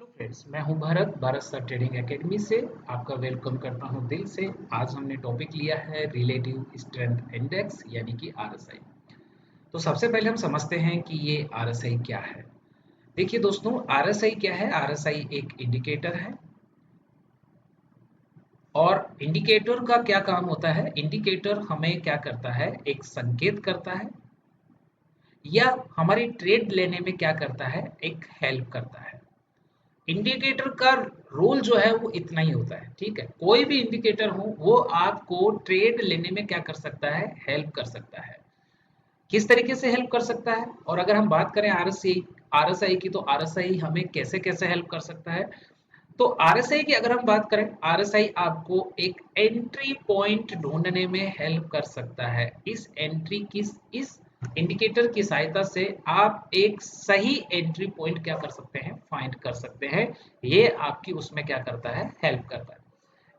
Hello friends, मैं हूं Bharat star trading academy से आपका वेलकम करता हूं दिल से। आज हमने टॉपिक लिया है रिलेटिव स्ट्रेंथ इंडेक्स यानी कि आरएसआई। तो सबसे पहले हम समझते हैं कि ये आरएसआई क्या है। देखिए दोस्तों, आरएसआई क्या है। आरएसआई एक इंडिकेटर है और इंडिकेटर का क्या काम होता है। इंडिकेटर हमें क्या करता है, एक संकेत करता है या हमारी ट्रेड लेने में क्या करता है, एक हेल्प करता है। इंडिकेटर का रोल जो है वो इतना ही होता है, ठीक है। कोई भी इंडिकेटर हो वो आपको ट्रेड लेने में क्या कर सकता है, हेल्प कर सकता है। किस तरीके से हेल्प कर सकता है, और अगर हम बात करें आरएसआई आरएसआई की, तो आरएसआई हमें कैसे कैसे हेल्प कर सकता है। तो आरएसआई की अगर हम बात करें, आरएसआई आपको एक एंट्री पॉइंट ढूंढने में हेल्प कर सकता है। इस इंडिकेटर की सहायता से आप एक सही एंट्री पॉइंट क्या कर सकते हैं, फाइंड कर सकते हैं। ये आपकी उसमें क्या करता है, हेल्प करता है।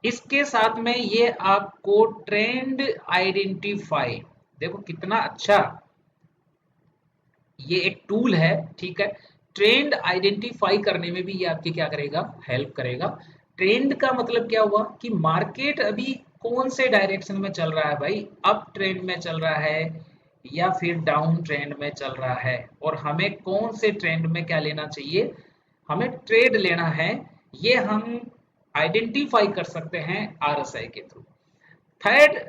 इसके साथ में ये आपको ट्रेंड आइडेंटिफाई, देखो कितना अच्छा ये एक टूल है, ठीक है। ट्रेंड आइडेंटिफाई करने में भी ये आपकी क्या करेगा, हेल्प करेगा। ट्रेंड का मतलब क्या हुआ कि मार्केट अभी कौन से डायरेक्शन में चल रहा है भाई, अप ट्रेंड में चल रहा है या फिर डाउन ट्रेंड में चल रहा है, और हमें कौन से ट्रेंड में क्या लेना चाहिए, हमें ट्रेड लेना है। ये हम आइडेंटिफाई कर सकते हैं आरएसआई के थ्रू। थर्ड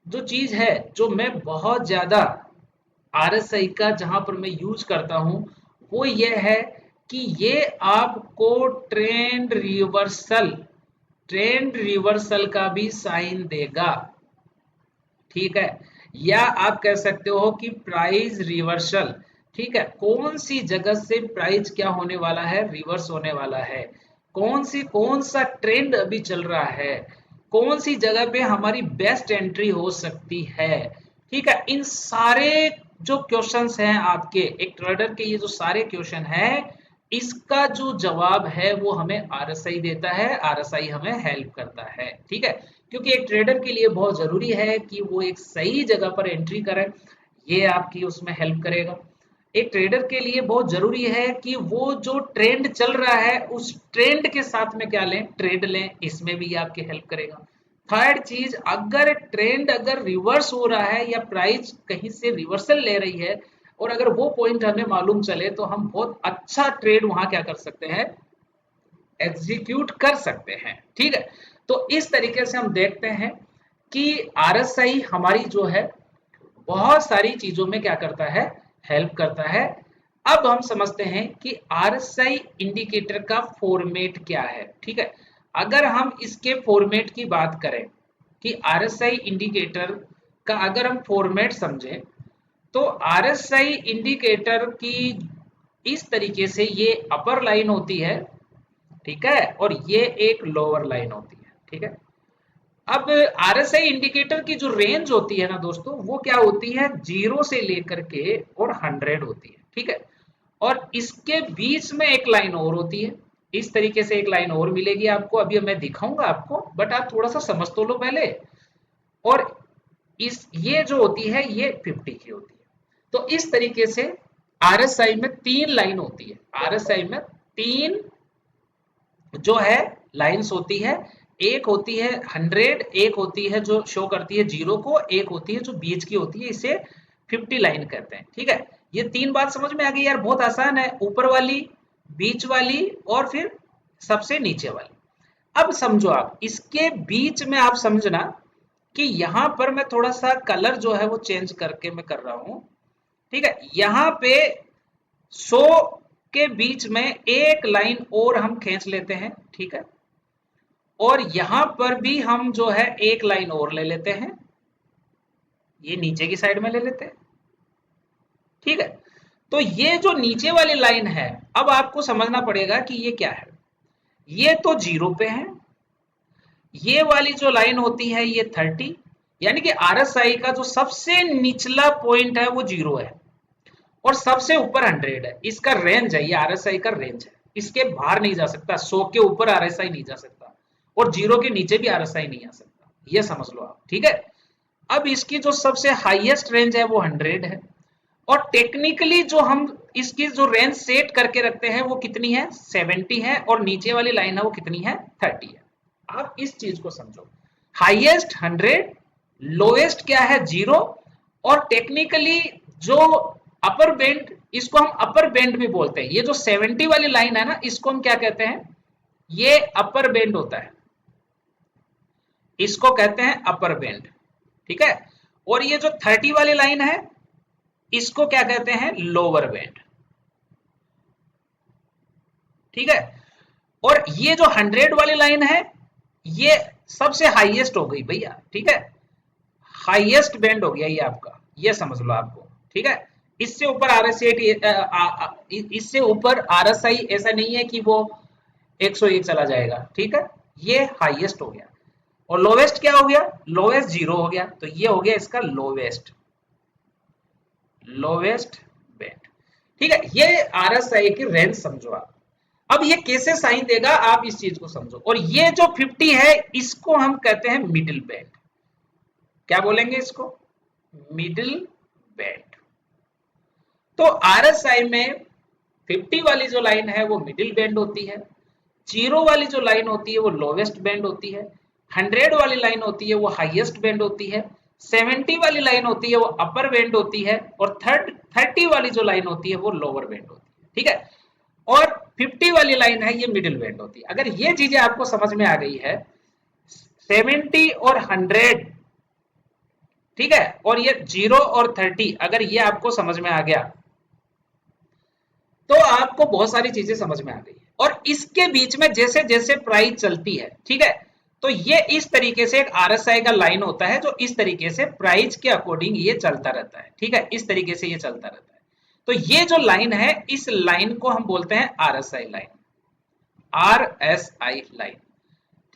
जो चीज है, जो मैं बहुत ज्यादा आरएसआई का जहां पर मैं यूज करता हूं, वो ये है कि ये आपको ट्रेंड रिवर्सल का भी साइन देगा, ठीक है। या आप कह सकते हो कि प्राइस रिवर्सल, ठीक है। कौन सी जगह से प्राइस क्या होने वाला है, रिवर्स होने वाला है, कौन सा ट्रेंड अभी चल रहा है, कौन सी जगह पे हमारी बेस्ट एंट्री हो सकती है, ठीक है। इन सारे जो क्वेश्चंस हैं आपके एक ट्रेडर के, ये जो सारे क्वेश्चन है, इसका जो जवाब है वो हमें आरएसआई देता है। आरएसआई हमें हेल्प करता है, ठीक है। क्योंकि एक ट्रेडर के लिए बहुत जरूरी है कि वो एक सही जगह पर एंट्री करे, ये आपकी उसमें हेल्प करेगा। एक ट्रेडर के लिए बहुत जरूरी है कि वो जो ट्रेंड चल रहा है उस ट्रेंड के साथ में क्या लें, ट्रेड लें, इसमें भी ये आपकी हेल्प करेगा। थर्ड चीज, अगर रिवर्स हो रहा है या प्राइस कहीं से रिवर्सल ले रही है, और अगर वो पॉइंट हमें मालूम चले, तो हम बहुत अच्छा ट्रेड वहां क्या कर सकते हैं, एग्जीक्यूट कर सकते हैं, ठीक है। तो इस तरीके से हम देखते हैं कि आरएसआई हमारी जो है बहुत सारी चीजों में क्या करता है, हेल्प करता है। अब हम समझते हैं कि आरएसआई इंडिकेटर का फॉर्मेट क्या है, ठीक है। अगर हम इसके फॉर्मेट की बात करें कि आरएसआई इंडिकेटर का अगर हम फॉर्मेट समझें, तो आरएसआई इंडिकेटर की इस तरीके से ये अपर लाइन होती है, ठीक है, और ये एक लोअर लाइन होती है, ठीक है। अब आरएसआई इंडिकेटर की जो रेंज होती है ना दोस्तों, वो क्या होती है, 0 से लेकर के और 100 होती है, ठीक है। और इसके बीच में एक लाइन और होती है, इस तरीके से एक लाइन और मिलेगी आपको, अभी मैं दिखाऊंगा आपको, बट आप थोड़ा सा समझ तो लो पहले। और इस ये जो होती है ये 50 की होती है। तो इस तरीके से आरएसआई में 3 लाइन होती है, आरएसआई में 3 जो है लाइंस होती है। एक होती है 100, एक होती है जो शो करती है 0 को, एक होती है जो बीच की होती है, इसे 50 लाइन कहते हैं, ठीक है। ये 3 बात समझ में आ गई यार, बहुत आसान है, ऊपर वाली, बीच वाली और फिर सबसे नीचे वाली। अब समझो, आप इसके बीच में आप समझना कि यहां पर मैं थोड़ा सा कलर जो है वो चेंज करके मैं कर रहा हूं, ठीक है। यहां पे 100 के बीच में एक लाइन और हम खींच लेते हैं, ठीक है। और यहां पर भी हम जो है एक लाइन और ले लेते हैं, ये नीचे की साइड में ले लेते हैं, ठीक है। तो ये जो नीचे वाली लाइन है, अब आपको समझना पड़ेगा कि ये क्या है। ये तो 0 पे है, ये वाली जो लाइन होती है ये 30, यानी कि आरएसआई का जो सबसे निचला पॉइंट है वो 0 है और सबसे ऊपर 100 है। इसका रेंज है, ये आरएसआई का रेंज है, इसके बाहर नहीं जा सकता। 100 के ऊपर आरएसआई नहीं जा सकता और 0 के नीचे भी आरएसआई नहीं आ सकता, ये समझ लो आप, ठीक है। अब इसकी जो सबसे हाईएस्ट रेंज है वो 100 है। और टेक्निकली जो हम इसकी जो रेंज सेट करके रखते हैं वो कितनी है 70 है, और नीचे वाली लाइन है वो कितनी है 30 है। आप इस चीज को समझो, हाईएस्ट 100, लोएस्ट क्या है 0, और टेक्निकली जो अपर बेंड, इसको हम अपर बेंड भी बोलते हैं। ये जो 70 वाली लाइन है ना, इसको हम क्या कहते हैं, ये अपर बेंड होता है, इसको कहते हैं अपर बेंड, ठीक है। और ये जो 30 वाली लाइन है इसको क्या कहते हैं, लोअर बेंड, ठीक है। और ये जो 100 वाली लाइन है ये सबसे हाईएस्ट हो गई भैया, ठीक है, हाईएस्ट बेंड हो गया ये आपका, ये समझ लो आपको, ठीक है। इससे ऊपर आरएसआई, इससे ऊपर आरएसआई ऐसा नहीं है कि वो 101 चला जाएगा, ठीक है, ये हाईएस्ट हो गया। और लोवेस्ट क्या हो गया, लोवेस्ट 0 हो गया, तो ये हो गया इसका लोवेस्ट बेंड, ठीक है। ये आरएसआई की रेंज समझो आप। अब ये कैसे साइन देगा आप इस चीज को समझो। और ये जो 50 है इसको हम कहते हैं मिडिल बेंड, क्या बोलेंगे इसको, मिडिल बेंड। तो आरएसआई में 50 वाली जो लाइन है वो मिडिल बेंड होती है, 0 वाली जो लाइन होती है वो लोवेस्ट बेंड होती है, 100 वाली लाइन होती है वो हाईएस्ट बेंड होती है, 70 वाली लाइन होती है वो अपर बेंड होती है, और 30 वाली जो लाइन होती है वो लोअर बेंड होती है, ठीक है। और 50 वाली लाइन है ये मिडिल बेंड होती है। अगर ये चीजें आपको समझ में आ गई है, 70 और 100, ठीक है, और ये 0 और 30, अगर ये आपको समझ में आ गया तो आपको बहुत सारी चीजें समझ में आ गई। और इसके बीच में जैसे जैसे प्राइस चलती है, ठीक है, तो ये इस तरीके से एक आरएसआई का लाइन होता है जो इस तरीके से प्राइस के अकॉर्डिंग ये चलता रहता है, ठीक है, इस तरीके से ये चलता रहता है। तो ये जो लाइन है इस लाइन को हम बोलते हैं आरएसआई लाइन, आरएसआई लाइन,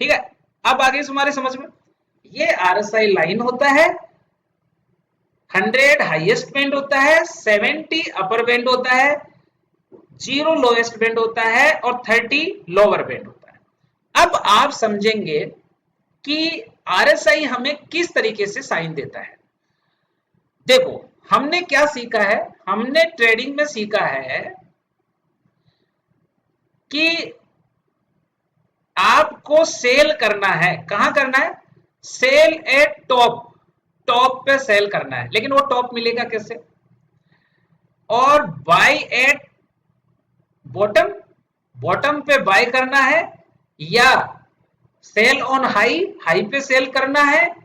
ठीक है। अब आगे तुम्हारे समझ में, ये आरएसआई लाइन होता है, 100 हाईएस्ट बेंड होता है, 70 अपर बेंड होता है, 0 लोएस्ट बेंड होता है, और 30 लोअर बेंड होता है। अब आप समझेंगे कि आरएसआई हमें किस तरीके से साइन देता है। देखो हमने क्या सीखा है, हमने ट्रेडिंग में सीखा है कि आपको सेल करना है, कहां करना है, सेल एट टॉप, टॉप पे सेल करना है, लेकिन वो टॉप मिलेगा कैसे, और बाय एट बॉटम, बॉटम पे बाय करना है, या सेल ऑन हाई, हाई पे सेल करना है,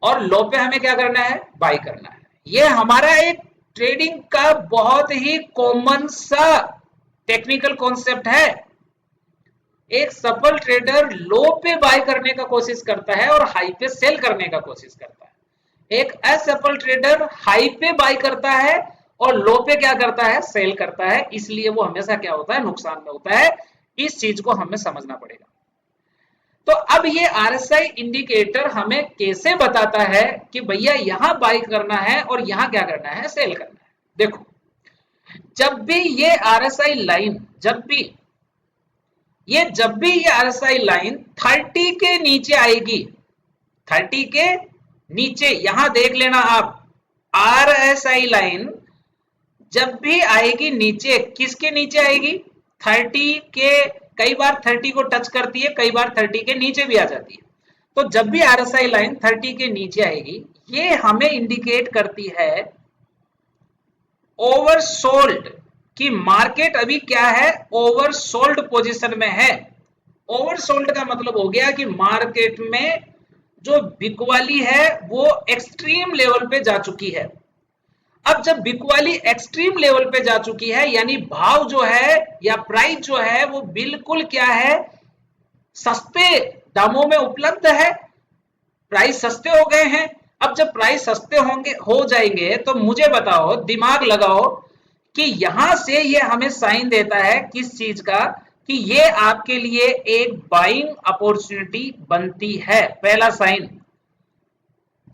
और लो पे हमें क्या करना है, बाय करना है। ये हमारा एक ट्रेडिंग का बहुत ही कॉमन सा टेक्निकल कॉन्सेप्ट है। एक सफल ट्रेडर लो पे बाय करने का कोशिश करता है और हाई पे सेल करने का कोशिश करता है। एक असफल ट्रेडर हाई पे बाय करता है और लो पे क्या करता है, सेल करता है। इसलिए वो हमेशा क्या होता है, नुकसान में होता है। इस चीज को हमें समझना पड़ेगा। तो अब ये आरएसआई इंडिकेटर हमें कैसे बताता है कि भैया यहां बाय करना है और यहां क्या करना है, सेल करना है। देखो जब भी ये आरएसआई लाइन, जब भी ये आरएसआई लाइन 30 के नीचे आएगी, 30 के नीचे, यहां देख लेना आप, आरएसआई लाइन जब भी आएगी नीचे, किसके नीचे आएगी, 30 के, कई बार 30 को टच करती है, कई बार 30 के नीचे भी आ जाती है। तो जब भी आरएसआई लाइन 30 के नीचे आएगी, ये हमें इंडिकेट करती है ओवरसोल्ड, कि मार्केट अभी क्या है, ओवरसोल्ड पोजीशन में है। ओवरसोल्ड का मतलब हो गया कि मार्केट में जो बिकवाली है वो एक्सट्रीम लेवल पे जा चुकी है। अब जब बिकवाली एक्सट्रीम लेवल पे जा चुकी है, यानी भाव जो है या प्राइस जो है वो बिल्कुल क्या है, सस्ते दामों में उपलब्ध है, प्राइस सस्ते हो गए हैं। अब जब प्राइस सस्ते होंगे, हो जाएंगे, तो मुझे बताओ, दिमाग लगाओ कि यहां से ये हमें साइन देता है किस चीज का, कि ये आपके लिए एक बाइंग अपॉर्चुनिटी बनती है। पहला साइन,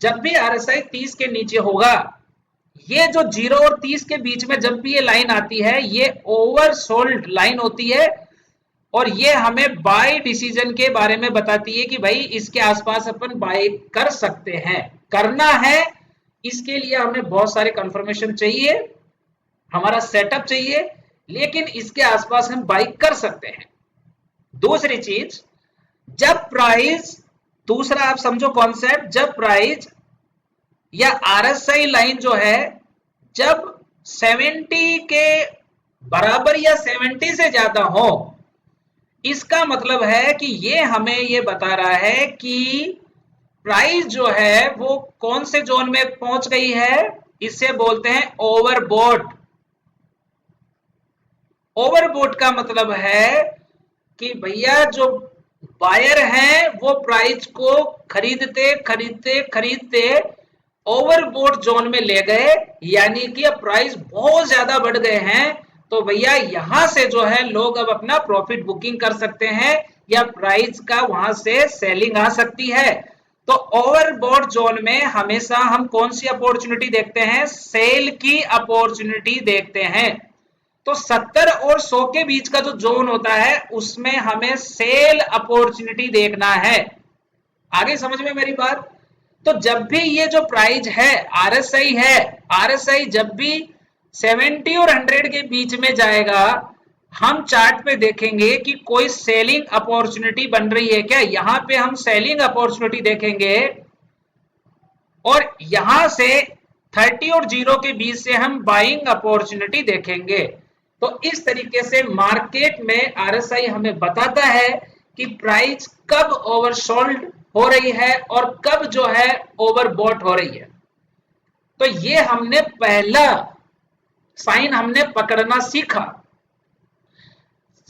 जब भी आरएसआई 30 के नीचे होगा, ये जो 0 और 30 के बीच में जब भी ये लाइन आती है, ये ओवरसोल्ड लाइन होती है, और ये हमें बाय डिसीजन के बारे में बताती है कि भाई इसके आसपास अपन बाय कर सकते हैं। करना है, इसके लिए हमें बहुत सारे कंफर्मेशन चाहिए, हमारा सेटअप चाहिए, लेकिन इसके आसपास हम बाई कर सकते हैं। दूसरी चीज, जब प्राइस, दूसरा आप समझो कॉन्सेप्ट, जब प्राइस या आरएसआई लाइन जो है जब 70 के बराबर या 70 से ज्यादा हो, इसका मतलब है कि ये हमें ये बता रहा है कि प्राइस जो है वो कौन से जोन में पहुंच गई है, इसे बोलते हैं ओवरबोट। ओवरबोट का मतलब है कि भैया जो बायर हैं वो प्राइस को खरीदते खरीदते खरीदते ओवरबोट जोन में ले गए, यानी कि अब प्राइस बहुत ज्यादा बढ़ गए हैं, तो भैया यहां से जो है लोग अब अपना प्रॉफिट बुकिंग कर सकते हैं या प्राइस का वहां से सेलिंग आ सकती है। तो ओवरबोट जोन में हमेशा हम कौन सी अपॉर्चुनिटी देखते हैं, सेल की अपॉर्चुनिटी देखते हैं। तो 70 और 100 के बीच का जो जोन होता है उसमें हमें सेल अपॉर्चुनिटी देखना है। आगे समझ में मेरी बात? तो जब भी ये जो प्राइस है आरएसआई है, आरएसआई जब भी 70 और 100 के बीच में जाएगा, हम चार्ट पे देखेंगे कि कोई सेलिंग अपॉर्चुनिटी बन रही है क्या। यहां पे हम सेलिंग अपॉर्चुनिटी देखेंगे और यहां से 30 और 0 के बीच से हम बाइंग अपॉर्चुनिटी देखेंगे। तो इस तरीके से मार्केट में आरएसआई हमें बताता है कि प्राइस कब ओवरसोल्ड हो रही है और कब जो है ओवरबॉट हो रही है। तो ये हमने पहला साइन हमने पकड़ना सीखा,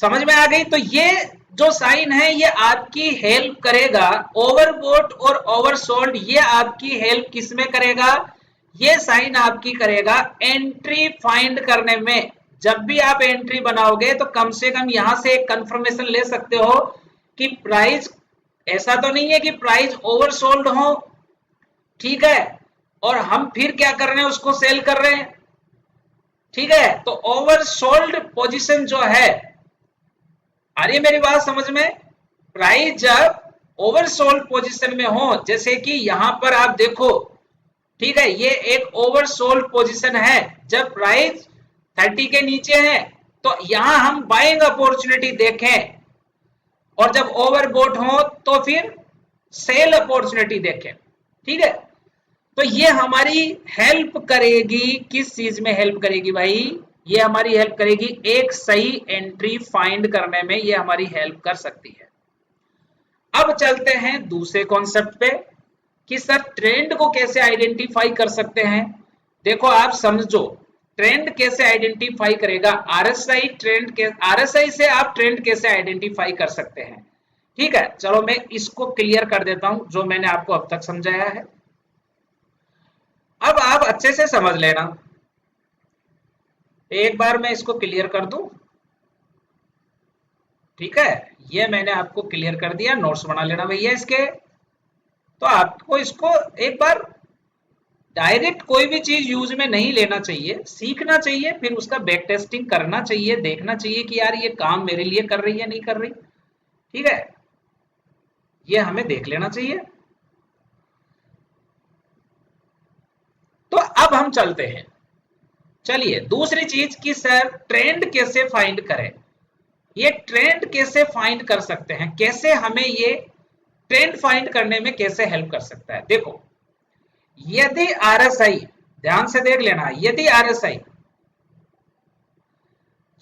समझ में आ गई। तो ये जो साइन है ये आपकी हेल्प करेगा, ओवरबॉट और ओवरसोल्ड, ये आपकी हेल्प किस में करेगा, ये साइन आपकी करेगा एंट्री फाइंड करने में। जब भी आप एंट्री बनाओगे तो कम से कम यहां से एक कंफर्मेशन ले सकते हो कि प्राइस, ऐसा तो नहीं है कि प्राइस ओवरसोल्ड हो, ठीक है, और हम फिर क्या कर रहे हैं, उसको सेल कर रहे हैं, ठीक है। तो ओवरसोल्ड पोजीशन जो है, आ रही है मेरी बात समझ में, प्राइस जब ओवरसोल्ड पोजीशन में हो, जैसे कि यहां पर आप देखो, ठीक है, ये एक ओवरसोल्ड पोजीशन है, जब प्राइस 30 के नीचे है तो यहां हम बाइंग अपॉर्चुनिटी देखें, और जब ओवरबोट हो तो फिर सेल अपॉर्चुनिटी देखें, ठीक है। तो ये हमारी हेल्प करेगी, किस चीज में हेल्प करेगी भाई, ये हमारी हेल्प करेगी एक सही एंट्री फाइंड करने में, ये हमारी हेल्प कर सकती है। अब चलते हैं दूसरे कॉन्सेप्ट पे कि सर ट्रेंड को कैसे आइडेंटिफाई कर सकते हैं। देखो आप समझो, ट्रेंड कैसे आइडेंटिफाई करेगा, आरएसआई ट्रेंड के, आरएसआई से आप ट्रेंड कैसे आइडेंटिफाई कर सकते हैं। ठीक है, चलो मैं इसको क्लियर कर देता हूं जो मैंने आपको अब तक समझाया है। अब आप अच्छे से समझ लेना, एक बार मैं इसको क्लियर कर दूं, ठीक है, ये मैंने आपको क्लियर कर दिया, नोट्स बना लेना भैया इसके। तो आपको इसको एक बार डायरेक्ट कोई भी चीज यूज में नहीं लेना चाहिए, सीखना चाहिए, फिर उसका बैक टेस्टिंग करना चाहिए, देखना चाहिए कि यार ये काम मेरे लिए कर रही है नहीं कर रही, ठीक है, ये हमें देख लेना चाहिए। तो अब हम चलते हैं, चलिए दूसरी चीज कि सर ट्रेंड कैसे फाइंड करें, ये ट्रेंड कैसे फाइंड कर सकते हैं, कैसे हमें ये ट्रेंड फाइंड करने में कैसे हेल्प कर सकता है। देखो यदि आरएसआई, ध्यान से देख लेना, यदि आरएसआई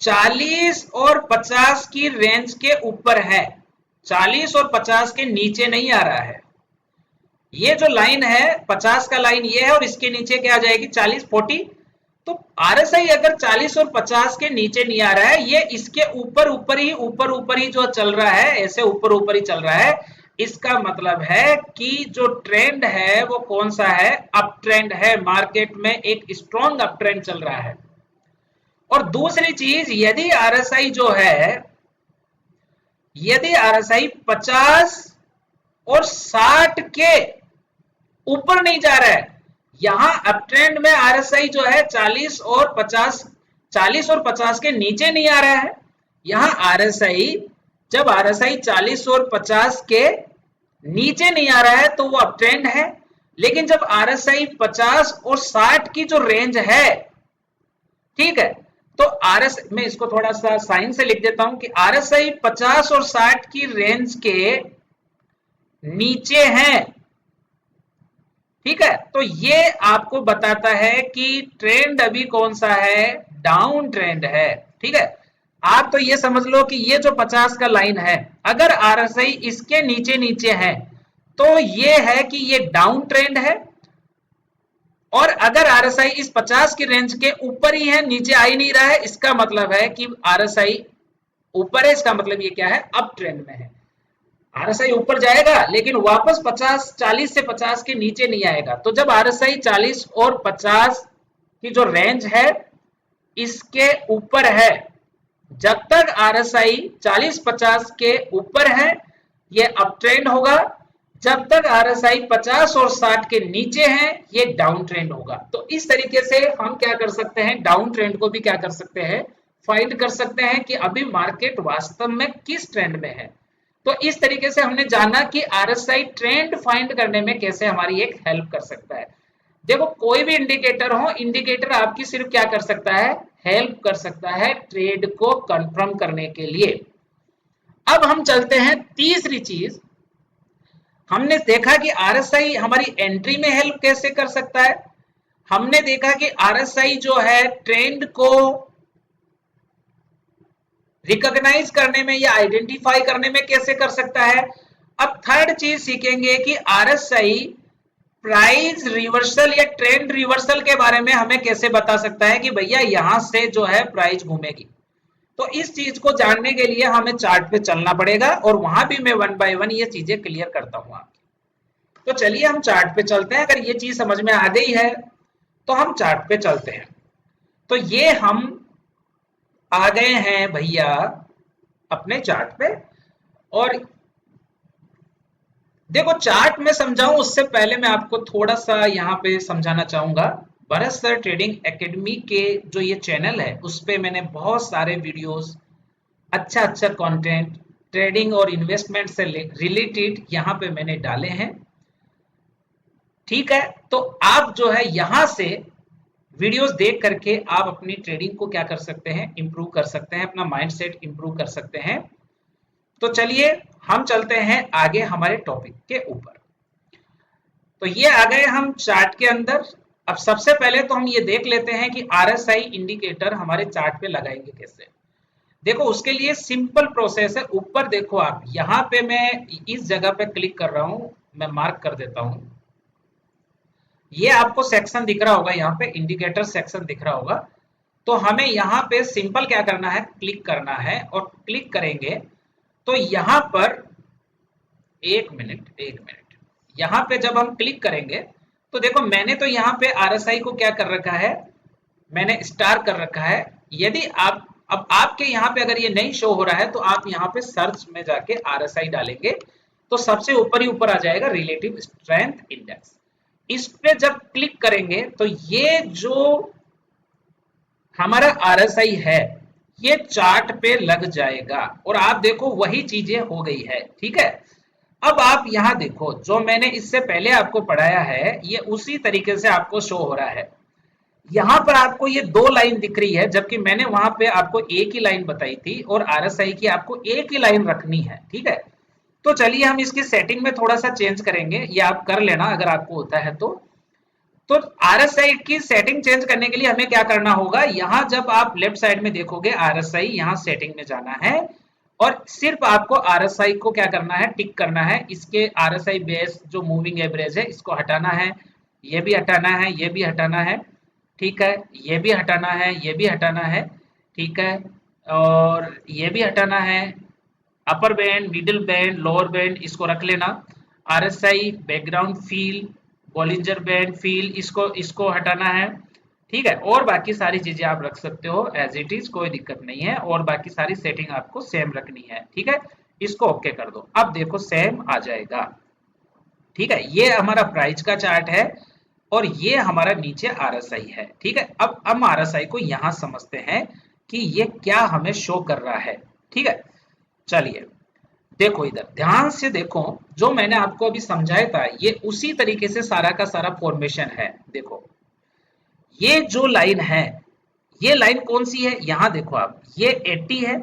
40 और 50 की रेंज के ऊपर है, 40 और 50 के नीचे नहीं आ रहा है, ये जो लाइन है 50 का लाइन ये है और इसके नीचे क्या आ जाएगी 40 40, तो आरएसआई अगर 40 और 50 के नीचे नहीं आ रहा है, ये इसके ऊपर ही जो चल रहा है, ऐसे ऊपर ही चल रहा है, इसका मतलब है कि जो ट्रेंड है वो कौन सा है, अप ट्रेंड है, मार्केट में एक स्ट्रॉन्ग अप ट्रेंड चल रहा है। और दूसरी चीज, यदि आरएसआई जो है, यदि आरएसआई 50 और 60 के ऊपर नहीं जा रहा है, यहां अप ट्रेंड में आरएसआई जो है 40 और 50 के नीचे नहीं आ रहा है, यहां आरएसआई, जब आरएसआई 40 और 50 के नीचे नहीं आ रहा है तो वो अप ट्रेंड है। लेकिन जब आरएसआई 50 और 60 की जो रेंज है, ठीक है। तो आरएस मैं इसको थोड़ा सा साइन से लिख देता हूं कि आरएसआई 50 और 60 की रेंज के नीचे है। ठीक है, तो ये आपको बताता है कि ट्रेंड अभी कौन सा है, डाउन ट्रेंड है। ठीक है, आप तो ये समझ लो कि ये जो 50 का लाइन है, अगर आरएसआई इसके नीचे नीचे है तो ये है कि ये डाउन ट्रेंड है, और अगर आरएसआई इस 50 की रेंज के ऊपर ही है, नीचे आ ही नहीं रहा है, इसका मतलब है कि आरएसआई ऊपर है, इसका मतलब ये क्या है, अप ट्रेंड में है। आरएसआई ऊपर जाएगा लेकिन वापस 50 40 से 50 के नीचे नहीं आएगा। तो जब आरएसआई 40 और 50 की जो रेंज है इसके ऊपर है, जब तक आरएसआई 40-50 के ऊपर है ये अप ट्रेंड होगा, जब तक आरएसआई 50 और 60 के नीचे है ये डाउन ट्रेंड होगा। तो इस तरीके से हम क्या कर सकते हैं, डाउन ट्रेंड को भी क्या कर सकते हैं, फाइंड कर सकते हैं कि अभी मार्केट वास्तव में किस ट्रेंड में है। तो इस तरीके से हमने जाना कि आरएसआई ट्रेंड फाइंड करने में कैसे हमारी एक हेल्प कर सकता है। देखो कोई भी इंडिकेटर हो, इंडिकेटर आपकी सिर्फ क्या कर सकता है, हेल्प कर सकता है ट्रेड को कंफर्म करने के लिए। अब हम चलते हैं तीसरी चीज, हमने देखा कि आरएसआई हमारी एंट्री में हेल्प कैसे कर सकता है, हमने देखा कि आरएसआई जो है ट्रेंड को रिकॉग्नाइज करने में या आइडेंटिफाई करने में कैसे कर सकता है। अब थर्ड चीज सीखेंगे कि आरएसआई प्राइस रिवर्सल या ट्रेंड रिवर्सल के बारे में हमें कैसे बता सकता है कि भैया यहां से जो है प्राइस घूमेगी। तो इस चीज को जानने के लिए हमें चार्ट पे चलना पड़ेगा, और वहां भी मैं वन बाय वन ये चीजें क्लियर करता हूं आपकी। तो चलिए हम चार्ट पे चलते हैं। अगर ये चीज समझ में आ गई है तो हम चार्ट पे चलते हैं। तो ये हम आ गए हैं भैया अपने चार्ट पे, और देखो चार्ट में समझाऊं उससे पहले मैं आपको थोड़ा सा यहाँ पे समझाना चाहूंगा। भरत सर ट्रेडिंग एकेडमी के जो ये चैनल है उस पे मैंने बहुत सारे वीडियोस, अच्छा अच्छा कंटेंट ट्रेडिंग और इन्वेस्टमेंट से रिलेटेड यहाँ पे मैंने डाले हैं। ठीक है, तो आप जो है यहाँ से वीडियोस देख करके आप अपनी ट्रेडिंग को क्या कर सकते हैं, इंप्रूव कर सकते हैं, अपना माइंडसेट इंप्रूव कर सकते हैं। तो चलिए हम चलते हैं आगे हमारे टॉपिक के ऊपर। तो ये आ गए हम चार्ट के अंदर। अब सबसे पहले तो हम ये देख लेते हैं कि आरएसआई इंडिकेटर हमारे चार्ट पे लगाएंगे कैसे। देखो उसके लिए सिंपल प्रोसेस है। ऊपर देखो आप, यहाँ पे मैं इस जगह पे क्लिक कर रहा हूं, मैं मार्क कर देता हूं। ये आपको सेक्शन दिख रहा होगा, यहाँ पे इंडिकेटर सेक्शन दिख रहा होगा। तो हमें यहाँ पे सिंपल क्या करना है, क्लिक करना है, और क्लिक करेंगे तो यहाँ पर एक मिनट यहाँ पे जब हम क्लिक करेंगे तो देखो मैंने तो यहाँ पे आरएसआई को क्या कर रखा है, मैंने स्टार कर रखा है। यदि आप अब आपके यहाँ पे अगर ये नहीं शो हो रहा है तो आप यहाँ पे सर्च में जाके आरएसआई डालेंगे तो सबसे ऊपर ही ऊपर आ जाएगा रिलेटिव स्ट्रेंथ इंडेक्स। इस पे जब क्लिक करेंगे तो ये जो हमारा आरएसआई है ये चार्ट पे लग जाएगा, और आप देखो वही चीजें हो गई है। ठीक है, अब आप यहाँ देखो जो मैंने इससे पहले आपको पढ़ाया है ये उसी तरीके से आपको शो हो रहा है। यहाँ पर आपको ये दो लाइन दिख रही है, जबकि मैंने वहां पे आपको एक ही लाइन बताई थी, और आरएसआई की आपको एक ही लाइन रखनी है। ठीक है, तो चलिए हम इसकी सेटिंग में थोड़ा सा चेंज करेंगे, ये आप कर लेना अगर आपको होता है तो आरएसआई की सेटिंग चेंज करने के लिए हमें क्या करना होगा, यहाँ जब आप लेफ्ट साइड में देखोगे आरएसआई, यहाँ सेटिंग में जाना है, और सिर्फ आपको आरएसआई को क्या करना है, टिक करना है। इसके आरएसआई बेस जो मूविंग एवरेज है इसको हटाना है, ये भी हटाना है, ये भी हटाना है। ठीक है, ये भी हटाना है, ये भी हटाना है। ठीक है, और ये भी हटाना है। Upper band, middle band, lower band इसको रख लेना। RSI background feel, Bollinger band feel, इसको इसको हटाना है। ठीक है, और बाकी सारी चीजें आप रख सकते हो एज इट इज, कोई दिक्कत नहीं है, और बाकी सारी सेटिंग आपको सेम रखनी है। ठीक है, इसको ओके कर दो, अब देखो सेम आ जाएगा। ठीक है, ये हमारा प्राइस का चार्ट है, और ये हमारा नीचे आरएसआई है। ठीक है, अब हम आरएसआई को यहां समझते हैं कि ये क्या हमें शो कर रहा है। ठीक है, चलिए देखो इधर ध्यान से देखो, जो मैंने आपको अभी समझाया था ये उसी तरीके से सारा का सारा फॉर्मेशन है। देखो ये जो लाइन है ये लाइन कौन सी है, यहां देखो आप, ये 80 है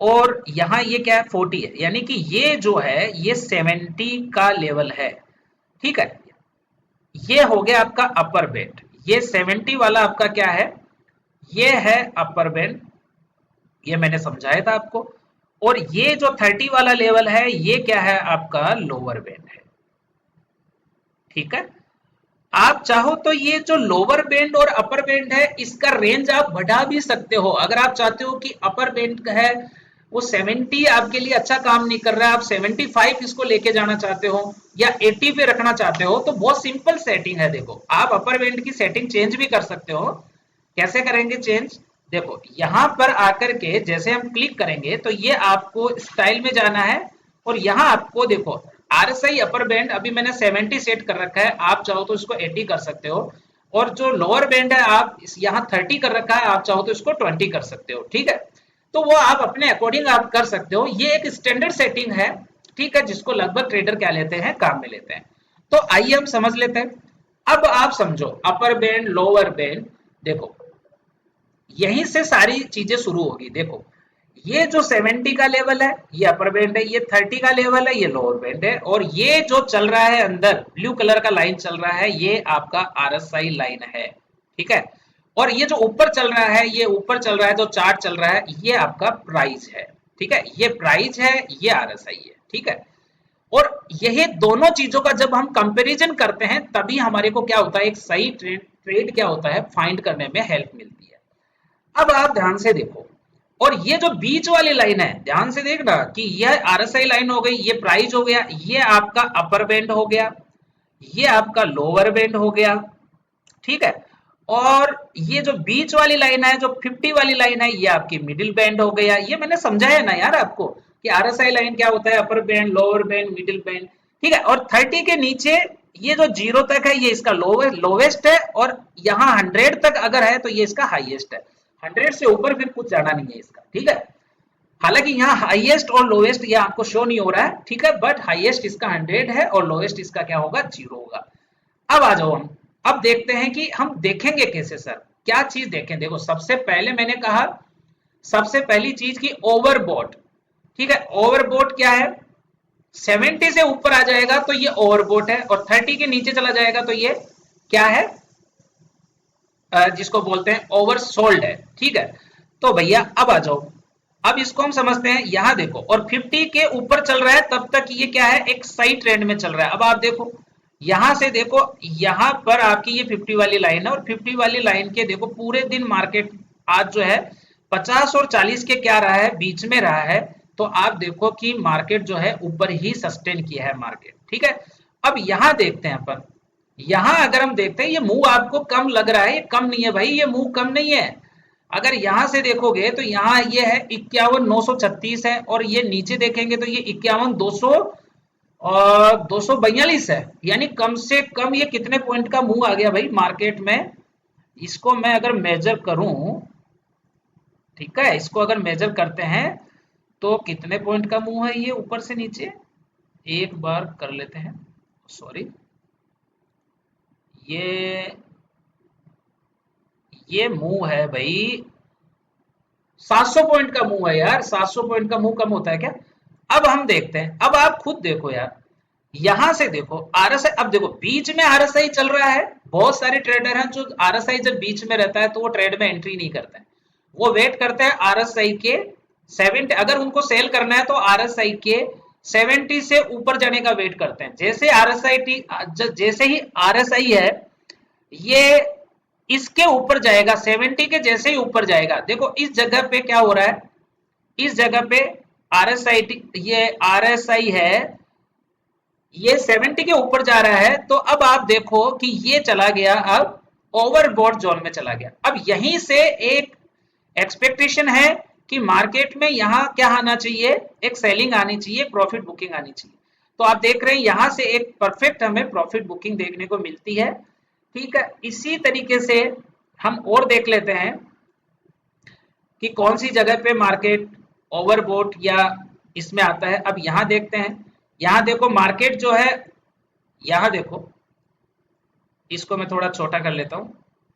और यहाँ ये क्या है 40 है, यानी कि ये जो है ये 70 का लेवल है। ठीक है, ये हो गया आपका अपर बैंड, ये 70 वाला आपका क्या है, ये है अपर बैंड, ये मैंने समझाया था आपको। और ये जो 30 वाला लेवल है ये क्या है आपका लोअर बैंड है। ठीक है, आप चाहो तो ये जो लोअर बैंड और अपर बैंड है इसका रेंज आप बढ़ा भी सकते हो। अगर आप चाहते हो कि अपर बैंड है वो 70 आपके लिए अच्छा काम नहीं कर रहा है, आप 75 इसको लेके जाना चाहते हो या 80 पे रखना चाहते हो, तो बहुत सिंपल सेटिंग है। देखो आप अपर बैंड की सेटिंग चेंज भी कर सकते हो। कैसे करेंगे चेंज, देखो यहां पर आकर के जैसे हम क्लिक करेंगे तो ये आपको स्टाइल में जाना है और यहाँ आपको देखो आरएसआई अपर बैंड अभी मैंने 70 सेट कर रखा है, आप चाहो तो इसको 80 कर सकते हो। और जो लोअर बैंड है आप यहाँ 30 कर रखा है, आप चाहो तो इसको 20 कर सकते हो। ठीक है, तो वो आप अपने अकॉर्डिंग आप कर सकते हो, ये एक स्टैंडर्ड सेटिंग है। ठीक है, जिसको लगभग ट्रेडर क्या लेते हैं, काम में लेते हैं। तो आइए हम समझ लेते हैं। अब आप समझो अपर बैंड लोअर बैंड, देखो यहीं से सारी चीजें शुरू होगी। देखो ये जो 70 का लेवल है ये अपर बैंड है, ये 30 का लेवल है ये लोअर बैंड है, और ये जो चल रहा है अंदर ब्लू कलर का लाइन चल रहा है ये आपका आरएसआई लाइन है। ठीक है, और ये जो ऊपर चल रहा है, ये ऊपर चल रहा है जो चार्ट चल रहा है ये आपका प्राइस है। ठीक है, ये प्राइस है, ये आरएसआई है। ठीक है, और यही दोनों चीजों का जब हम कंपैरिजन करते हैं तभी हमारे को क्या होता है, एक सही ट्रेड क्या होता है फाइंड करने में हेल्प मिलती है। अब आप ध्यान से देखो, और ये जो बीच वाली लाइन है ध्यान से देखना कि यह आरएसआई लाइन हो गई, ये प्राइस हो गया, ये आपका अपर बैंड हो गया, ये आपका लोअर बैंड हो गया। ठीक है, और ये जो बीच वाली लाइन है जो 50 वाली लाइन है ये आपकी मिडिल बैंड हो गया। ये मैंने समझाया ना यार आपको कि आरएसआई लाइन क्या होता है, upper band lower band middle band. ठीक है, और 30 के नीचे ये जो 0 तक है ये इसका लोवेस्ट है, और यहाँ 100 तक अगर है तो ये इसका हाईएस्ट है। 100 से ऊपर फिर कुछ जाना नहीं है इसका। ठीक है, हालांकि यहाँ हाईएस्ट और लोवेस्ट ये आपको शो नहीं हो रहा है। ठीक है, बट हाईएस्ट इसका 100 है और लोवेस्ट इसका क्या होगा 0 होगा। अब आ जाओ हम अब देखते हैं कि हम देखेंगे कैसे सर, क्या चीज देखें। देखो सबसे पहले मैंने कहा, सबसे पहली चीज की ओवरबॉट। ठीक है, ओवरबॉट क्या है, 70 से ऊपर आ जाएगा तो ये ओवरबॉट है, और 30 के नीचे चला जाएगा तो ये क्या है, जिसको बोलते हैं ओवरसोल्ड है। ठीक है, तो भैया अब आ जाओ, अब इसको हम समझते हैं। यहां देखो, और 50 के ऊपर चल रहा है तब तक ये क्या है, एक सही ट्रेंड में चल रहा है। अब आप देखो यहां से देखो, यहां पर आपकी ये 50 वाली लाइन है, और 50 वाली लाइन के देखो पूरे दिन मार्केट आज जो है 50 और 40 के क्या रहा है, बीच में रहा है। तो आप देखो कि मार्केट जो है ऊपर ही सस्टेन किया है मार्केट। ठीक है, अब यहां देखते हैं अपन, यहां अगर हम देखते हैं ये मूव आपको कम लग रहा है, ये कम नहीं है भाई, ये मूव कम नहीं है। अगर यहां से देखोगे तो यहाँ ये है 51,936 है, और ये नीचे देखेंगे तो ये 51,200 और 242 है। यानी कम से कम ये कितने पॉइंट का मूव आ गया भाई मार्केट में। इसको मैं अगर मेजर करूं, ठीक है, इसको अगर मेजर करते हैं तो कितने पॉइंट का मूव है ये ऊपर से नीचे, एक बार कर लेते हैं। सॉरी, ये ये मूव है भाई 700 पॉइंट का मूव है यार। 700 पॉइंट का मूव कम होता है क्या। अब हम देखते हैं, अब आप खुद देखो यार, यहां से देखो आरएसआई, अब देखो बीच में आरएसआई चल रहा है। बहुत सारे ट्रेडर हैं जो आरएसआई जब बीच में रहता है तो वो ट्रेड में एंट्री नहीं करते हैं, वो वेट करते हैं आरएसआई के 70, अगर उनको सेल करना है तो आरएसआई के 70 से ऊपर जाने का वेट करते हैं। जैसे ही आरएसआई है ये इसके ऊपर जाएगा, 70 के जैसे ही ऊपर जाएगा, देखो इस जगह पे क्या हो रहा है, इस जगह पे आरएसआई, ये आरएसआई है, ये 70 के ऊपर जा रहा है। तो अब आप देखो कि ये चला गया अब ओवरबॉट जोन में चला गया। अब यहीं से एक एक्सपेक्टेशन है कि मार्केट में यहां क्या आना चाहिए, एक सेलिंग आनी चाहिए, प्रॉफिट बुकिंग आनी चाहिए। तो आप देख रहे हैं यहां से एक परफेक्ट हमें प्रॉफिट बुकिंग देखने को मिलती है। ठीक है, इसी तरीके से हम और देख लेते हैं कि कौन सी जगह पे मार्केट ओवरबोट या इसमें आता है। अब यहां देखते हैं, यहां देखो मार्केट जो है, यहां देखो, इसको मैं थोड़ा छोटा कर लेता हूं।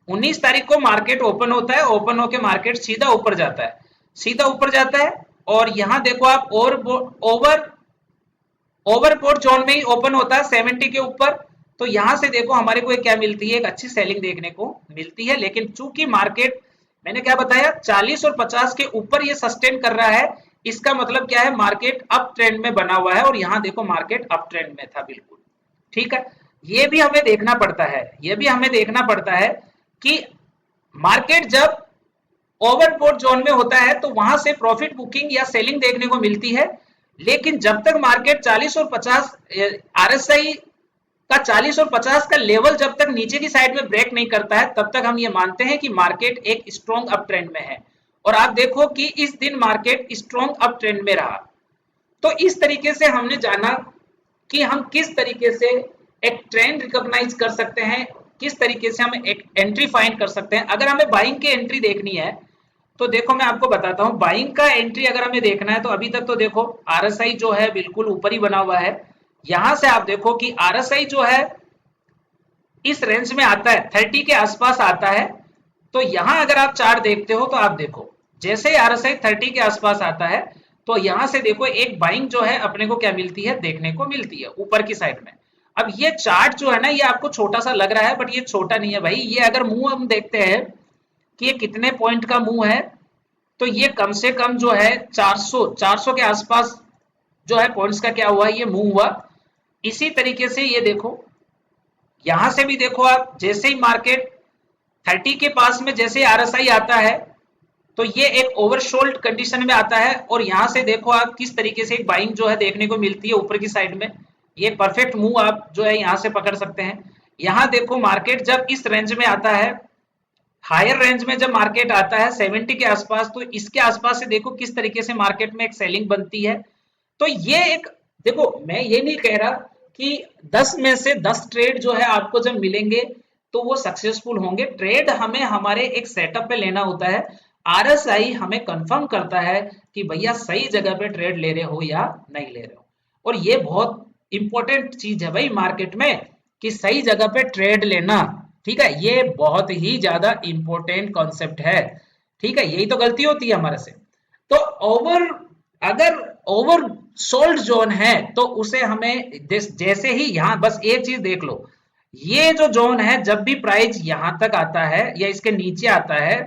19 तारीख को मार्केट ओपन होता है, ओपन होके मार्केट सीधा ऊपर जाता है, सीधा ऊपर जाता है। और यहां देखो आप ओवर ओवरबोट जोन में ही ओपन होता है 70 के ऊपर। तो यहां से देखो हमारे को एक क्या मिलती है, एक अच्छी सेलिंग देखने को मिलती है। लेकिन चूंकि मार्केट, मैंने क्या बताया, 40 और 50 के ऊपर ये सस्टेन कर रहा है, इसका मतलब क्या है, मार्केट अप ट्रेंड में बना हुआ है। और यहां देखो मार्केट अप ट्रेंड में था बिल्कुल, ठीक है। ये भी हमें देखना पड़ता है, ये भी हमें देखना पड़ता है कि मार्केट जब ओवरबोट जोन में होता है तो वहां से प्रॉफिट बुकिंग या सेलिंग देखने को मिलती है। लेकिन जब तक मार्केट 40 और 50 आरएसआई का 40 और 50 का लेवल जब तक नीचे की साइड में ब्रेक नहीं करता है, तब तक हम ये मानते हैं कि मार्केट एक स्ट्रॉन्ग अप ट्रेंड में है। और आप देखो कि इस दिन मार्केट स्ट्रॉन्ग अप ट्रेंड में रहा। तो इस तरीके से हमने जाना कि हम किस तरीके से एक ट्रेंड रिकॉग्नाइज कर सकते हैं, किस तरीके से हम एक एंट्री फाइंड कर सकते हैं। अगर हमें बाइंग की एंट्री देखनी है तो देखो मैं आपको बताता हूं, बाइंग का एंट्री अगर हमें देखना है तो अभी तक तो देखो आरएसआई जो है बिल्कुल ऊपर ही बना हुआ है। यहां से आप देखो कि आरएसआई जो है इस रेंज में आता है, 30 के आसपास आता है। तो यहां अगर आप चार्ट देखते हो तो आप देखो जैसे ही आरएसआई 30 के आसपास आता है तो यहां से देखो एक बाइंग जो है अपने को क्या मिलती है, देखने को मिलती है ऊपर की साइड में। अब ये चार्ट जो है ना, ये आपको छोटा सा लग रहा है, बट ये छोटा नहीं है भाई। ये अगर मुंह हम देखते हैं कि ये कितने पॉइंट का मुंह है, तो ये कम से कम जो है 400 के आसपास जो है पॉइंट्स का क्या हुआ, ये मूव हुआ। इसी तरीके से ये देखो, यहां से भी देखो आप, जैसे ही मार्केट 30 के पास में जैसे आरएसआई आता है तो ये एक ओवरशोल्ड कंडीशन में आता है। और यहां से देखो आप किस तरीके से एक बाइंग जो है देखने को मिलती है ऊपर की साइड में। ये परफेक्ट मूव आप जो है यहां से पकड़ सकते हैं। यहां देखो मार्केट जब इस रेंज में आता है, हायर रेंज में जब मार्केट आता है 70 के आसपास, तो इसके आसपास से देखो किस तरीके से मार्केट में एक सेलिंग बनती है। तो ये एक, देखो मैं ये नहीं कह रहा कि 10 में से 10 ट्रेड जो है आपको जब मिलेंगे तो वो सक्सेसफुल होंगे। ट्रेड हमें हमारे एक सेटअप पे लेना होता है। आरएसआई हमें कंफर्म करता है कि भैया सही जगह पे ट्रेड ले रहे हो या नहीं ले रहे हो। और ये बहुत इंपॉर्टेंट चीज है भाई मार्केट में, कि सही जगह पे ट्रेड लेना। ठीक है, ये बहुत ही ज्यादा इंपॉर्टेंट कॉन्सेप्ट है। ठीक है, यही तो गलती होती है हमारे से। तो अगर ओवर सोल्ड जोन है तो उसे हमें जैसे ही, यहां बस एक चीज देख लो, ये जो जोन है जब भी प्राइस यहां तक आता है या इसके नीचे आता है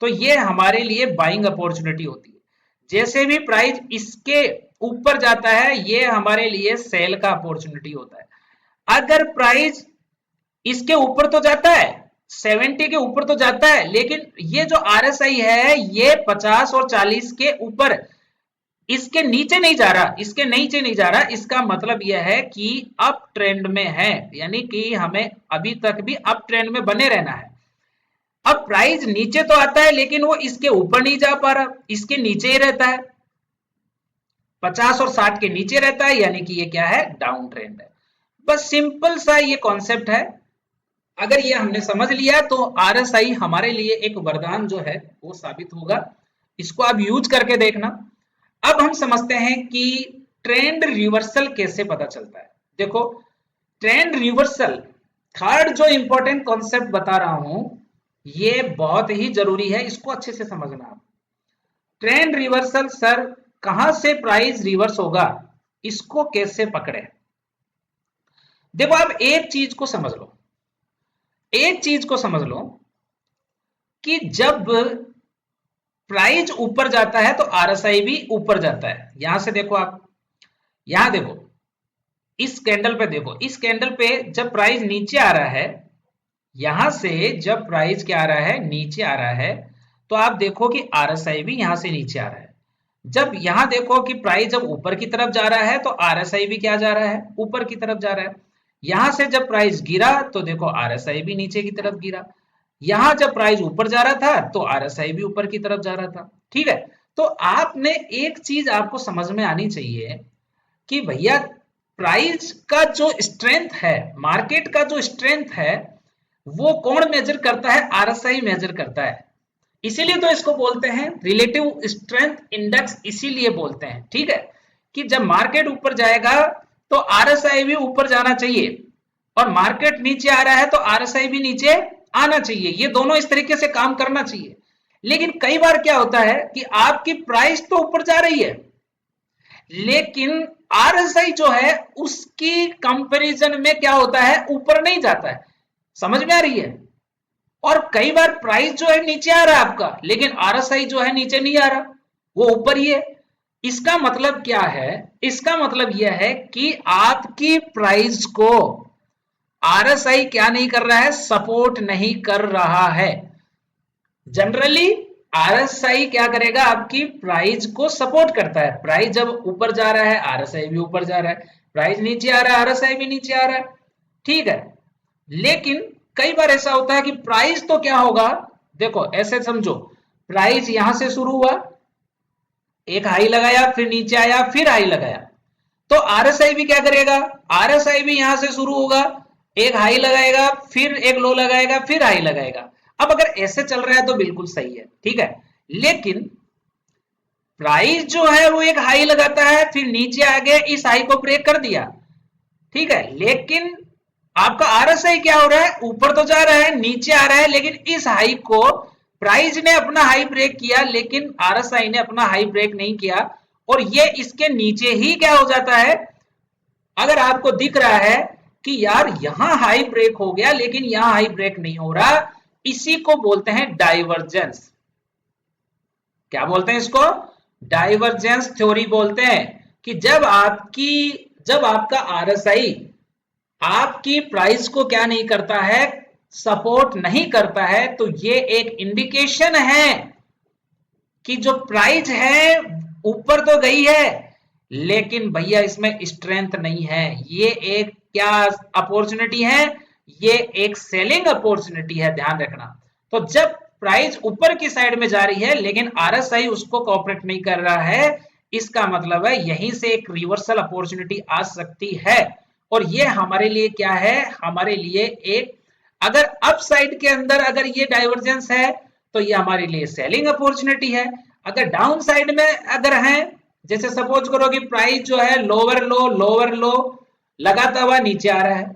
तो ये हमारे लिए बाइंग अपॉर्चुनिटी होती है। जैसे भी प्राइस इसके ऊपर जाता है ये हमारे लिए सेल का अपॉर्चुनिटी होता है। अगर प्राइस इसके ऊपर तो जाता है, 70 के ऊपर तो जाता है, लेकिन ये जो आरएसआई है ये 50 और 40 के ऊपर, इसके नीचे नहीं जा रहा, इसके नीचे नहीं जा रहा। इसका मतलब यह है कि अप ट्रेंड में है, यानी कि हमें अभी तक भी अप ट्रेंड में बने रहना है। अब प्राइस नीचे तो आता है लेकिन वो इसके ऊपर नहीं जा पा रहा, इसके नीचे ही रहता है, 50 और 60 के नीचे रहता है, यानी कि ये क्या है, डाउन ट्रेंड है। बस सिंपल सा ये कॉन्सेप्ट है। अगर ये हमने समझ लिया तो आरएसआई हमारे लिए एक वरदान जो है वो साबित होगा। इसको आप यूज करके देखना। अब हम समझते हैं कि ट्रेंड रिवर्सल कैसे पता चलता है। देखो ट्रेंड रिवर्सल, थर्ड जो इंपॉर्टेंट कॉन्सेप्ट बता रहा हूं, ये बहुत ही जरूरी है, इसको अच्छे से समझना आप। ट्रेंड रिवर्सल सर, कहां से प्राइस रिवर्स होगा, इसको कैसे पकड़े। देखो आप एक चीज को समझ लो, एक चीज को समझ लो कि जब प्राइस ऊपर जाता है तो आरएसआई भी ऊपर जाता है। यहां से देखो आप, यहां देखो इस कैंडल पे, देखो इस कैंडल पे जब प्राइस नीचे आ रहा है, यहां से जब प्राइस क्या आ रहा है, नीचे आ रहा है, तो आप देखो कि आरएसआई भी यहां से नीचे आ रहा है। जब यहां देखो कि प्राइस जब ऊपर की तरफ जा रहा है तो आरएसआई भी क्या जा रहा है, ऊपर की तरफ जा रहा है। यहां से जब प्राइस गिरा तो देखो आरएसआई भी नीचे की तरफ गिरा। यहां जब प्राइस ऊपर जा रहा था तो आरएसआई भी ऊपर की तरफ जा रहा था। ठीक है, तो आपने एक चीज आपको समझ में आनी चाहिए कि भैया प्राइस का जो स्ट्रेंथ है, मार्केट का जो स्ट्रेंथ है, वो कौन मेजर करता है, आरएसआई मेजर करता है। इसीलिए तो इसको बोलते हैं रिलेटिव स्ट्रेंथ इंडेक्स, इसीलिए बोलते हैं। ठीक है, कि जब मार्केट ऊपर जाएगा तो आरएसआई भी ऊपर जाना चाहिए, और मार्केट नीचे आ रहा है तो आरएसआई भी नीचे आना चाहिए, ये दोनों इस तरीके से काम करना चाहिए। लेकिन कई बार क्या होता है कि आपकी प्राइस तो ऊपर जा रही है, लेकिन आरएसआई जो है उसकी कंपैरिजन में क्या होता है, ऊपर नहीं जाता है। समझ में आ रही है? और कई बार प्राइस जो है नीचे आ रहा है आपका, लेकिन आरएसआई जो है नीचे नहीं आ रहा, वो ऊपर ही है। इसका मतलब क्या है? इसका मतलब यह है कि आपकी प्राइस को आरएसआई क्या नहीं कर रहा है, सपोर्ट नहीं कर रहा है। जनरली आरएसआई क्या करेगा, आपकी प्राइस को सपोर्ट करता है। प्राइस जब ऊपर जा रहा है आरएसआई भी ऊपर जा रहा है, प्राइस नीचे आ रहा है आरएसआई भी नीचे आ रहा है, ठीक है। लेकिन कई बार ऐसा होता है कि प्राइस तो क्या होगा, देखो ऐसे समझो, प्राइस यहां से शुरू हुआ, एक हाई लगाया, फिर नीचे आया, फिर हाई लगाया, तो आरएसआई भी क्या करेगा, आरएसआई भी यहां से शुरू होगा, एक हाई लगाएगा, फिर एक लो लगाएगा, फिर हाई लगाएगा। अब अगर ऐसे चल रहा है तो बिल्कुल सही है, ठीक है। लेकिन प्राइस जो है वो एक हाई लगाता है, फिर नीचे आ गए, इस हाई को ब्रेक कर दिया, ठीक है। लेकिन आपका आरएसआई क्या हो रहा है, ऊपर तो जा रहा है, नीचे आ रहा है, लेकिन इस हाई को प्राइस ने अपना हाई ब्रेक किया, लेकिन आरएसआई ने अपना हाई ब्रेक नहीं किया, और ये इसके नीचे ही क्या हो जाता है। अगर आपको दिख रहा है कि यार यहां हाई ब्रेक हो गया लेकिन यहां हाई ब्रेक नहीं हो रहा, इसी को बोलते हैं डाइवर्जेंस। क्या बोलते हैं इसको? डाइवर्जेंस थ्योरी बोलते हैं। कि जब आपका आरएसआई आपकी प्राइस को क्या नहीं करता है, सपोर्ट नहीं करता है, तो ये एक इंडिकेशन है कि जो प्राइस है ऊपर तो गई है, लेकिन भैया इसमें स्ट्रेंथ नहीं है। ये एक क्या अपॉर्चुनिटी है, ये एक सेलिंग अपॉर्चुनिटी है, ध्यान रखना। तो जब प्राइस ऊपर की साइड में जा रही है लेकिन आरएसआई उसको कॉपरेट नहीं कर रहा है, इसका मतलब है यहीं से एक रिवर्सल अपॉर्चुनिटी आ सकती है। और ये हमारे लिए क्या है, हमारे लिए एक, अगर अप साइड के अंदर अगर ये डाइवर्जेंस है तो ये हमारे लिए सेलिंग अपॉर्चुनिटी है। अगर डाउन साइड में अगर है, जैसे सपोज करो कि प्राइस जो है लोअर लो लगाता हुआ नीचे आ रहा है,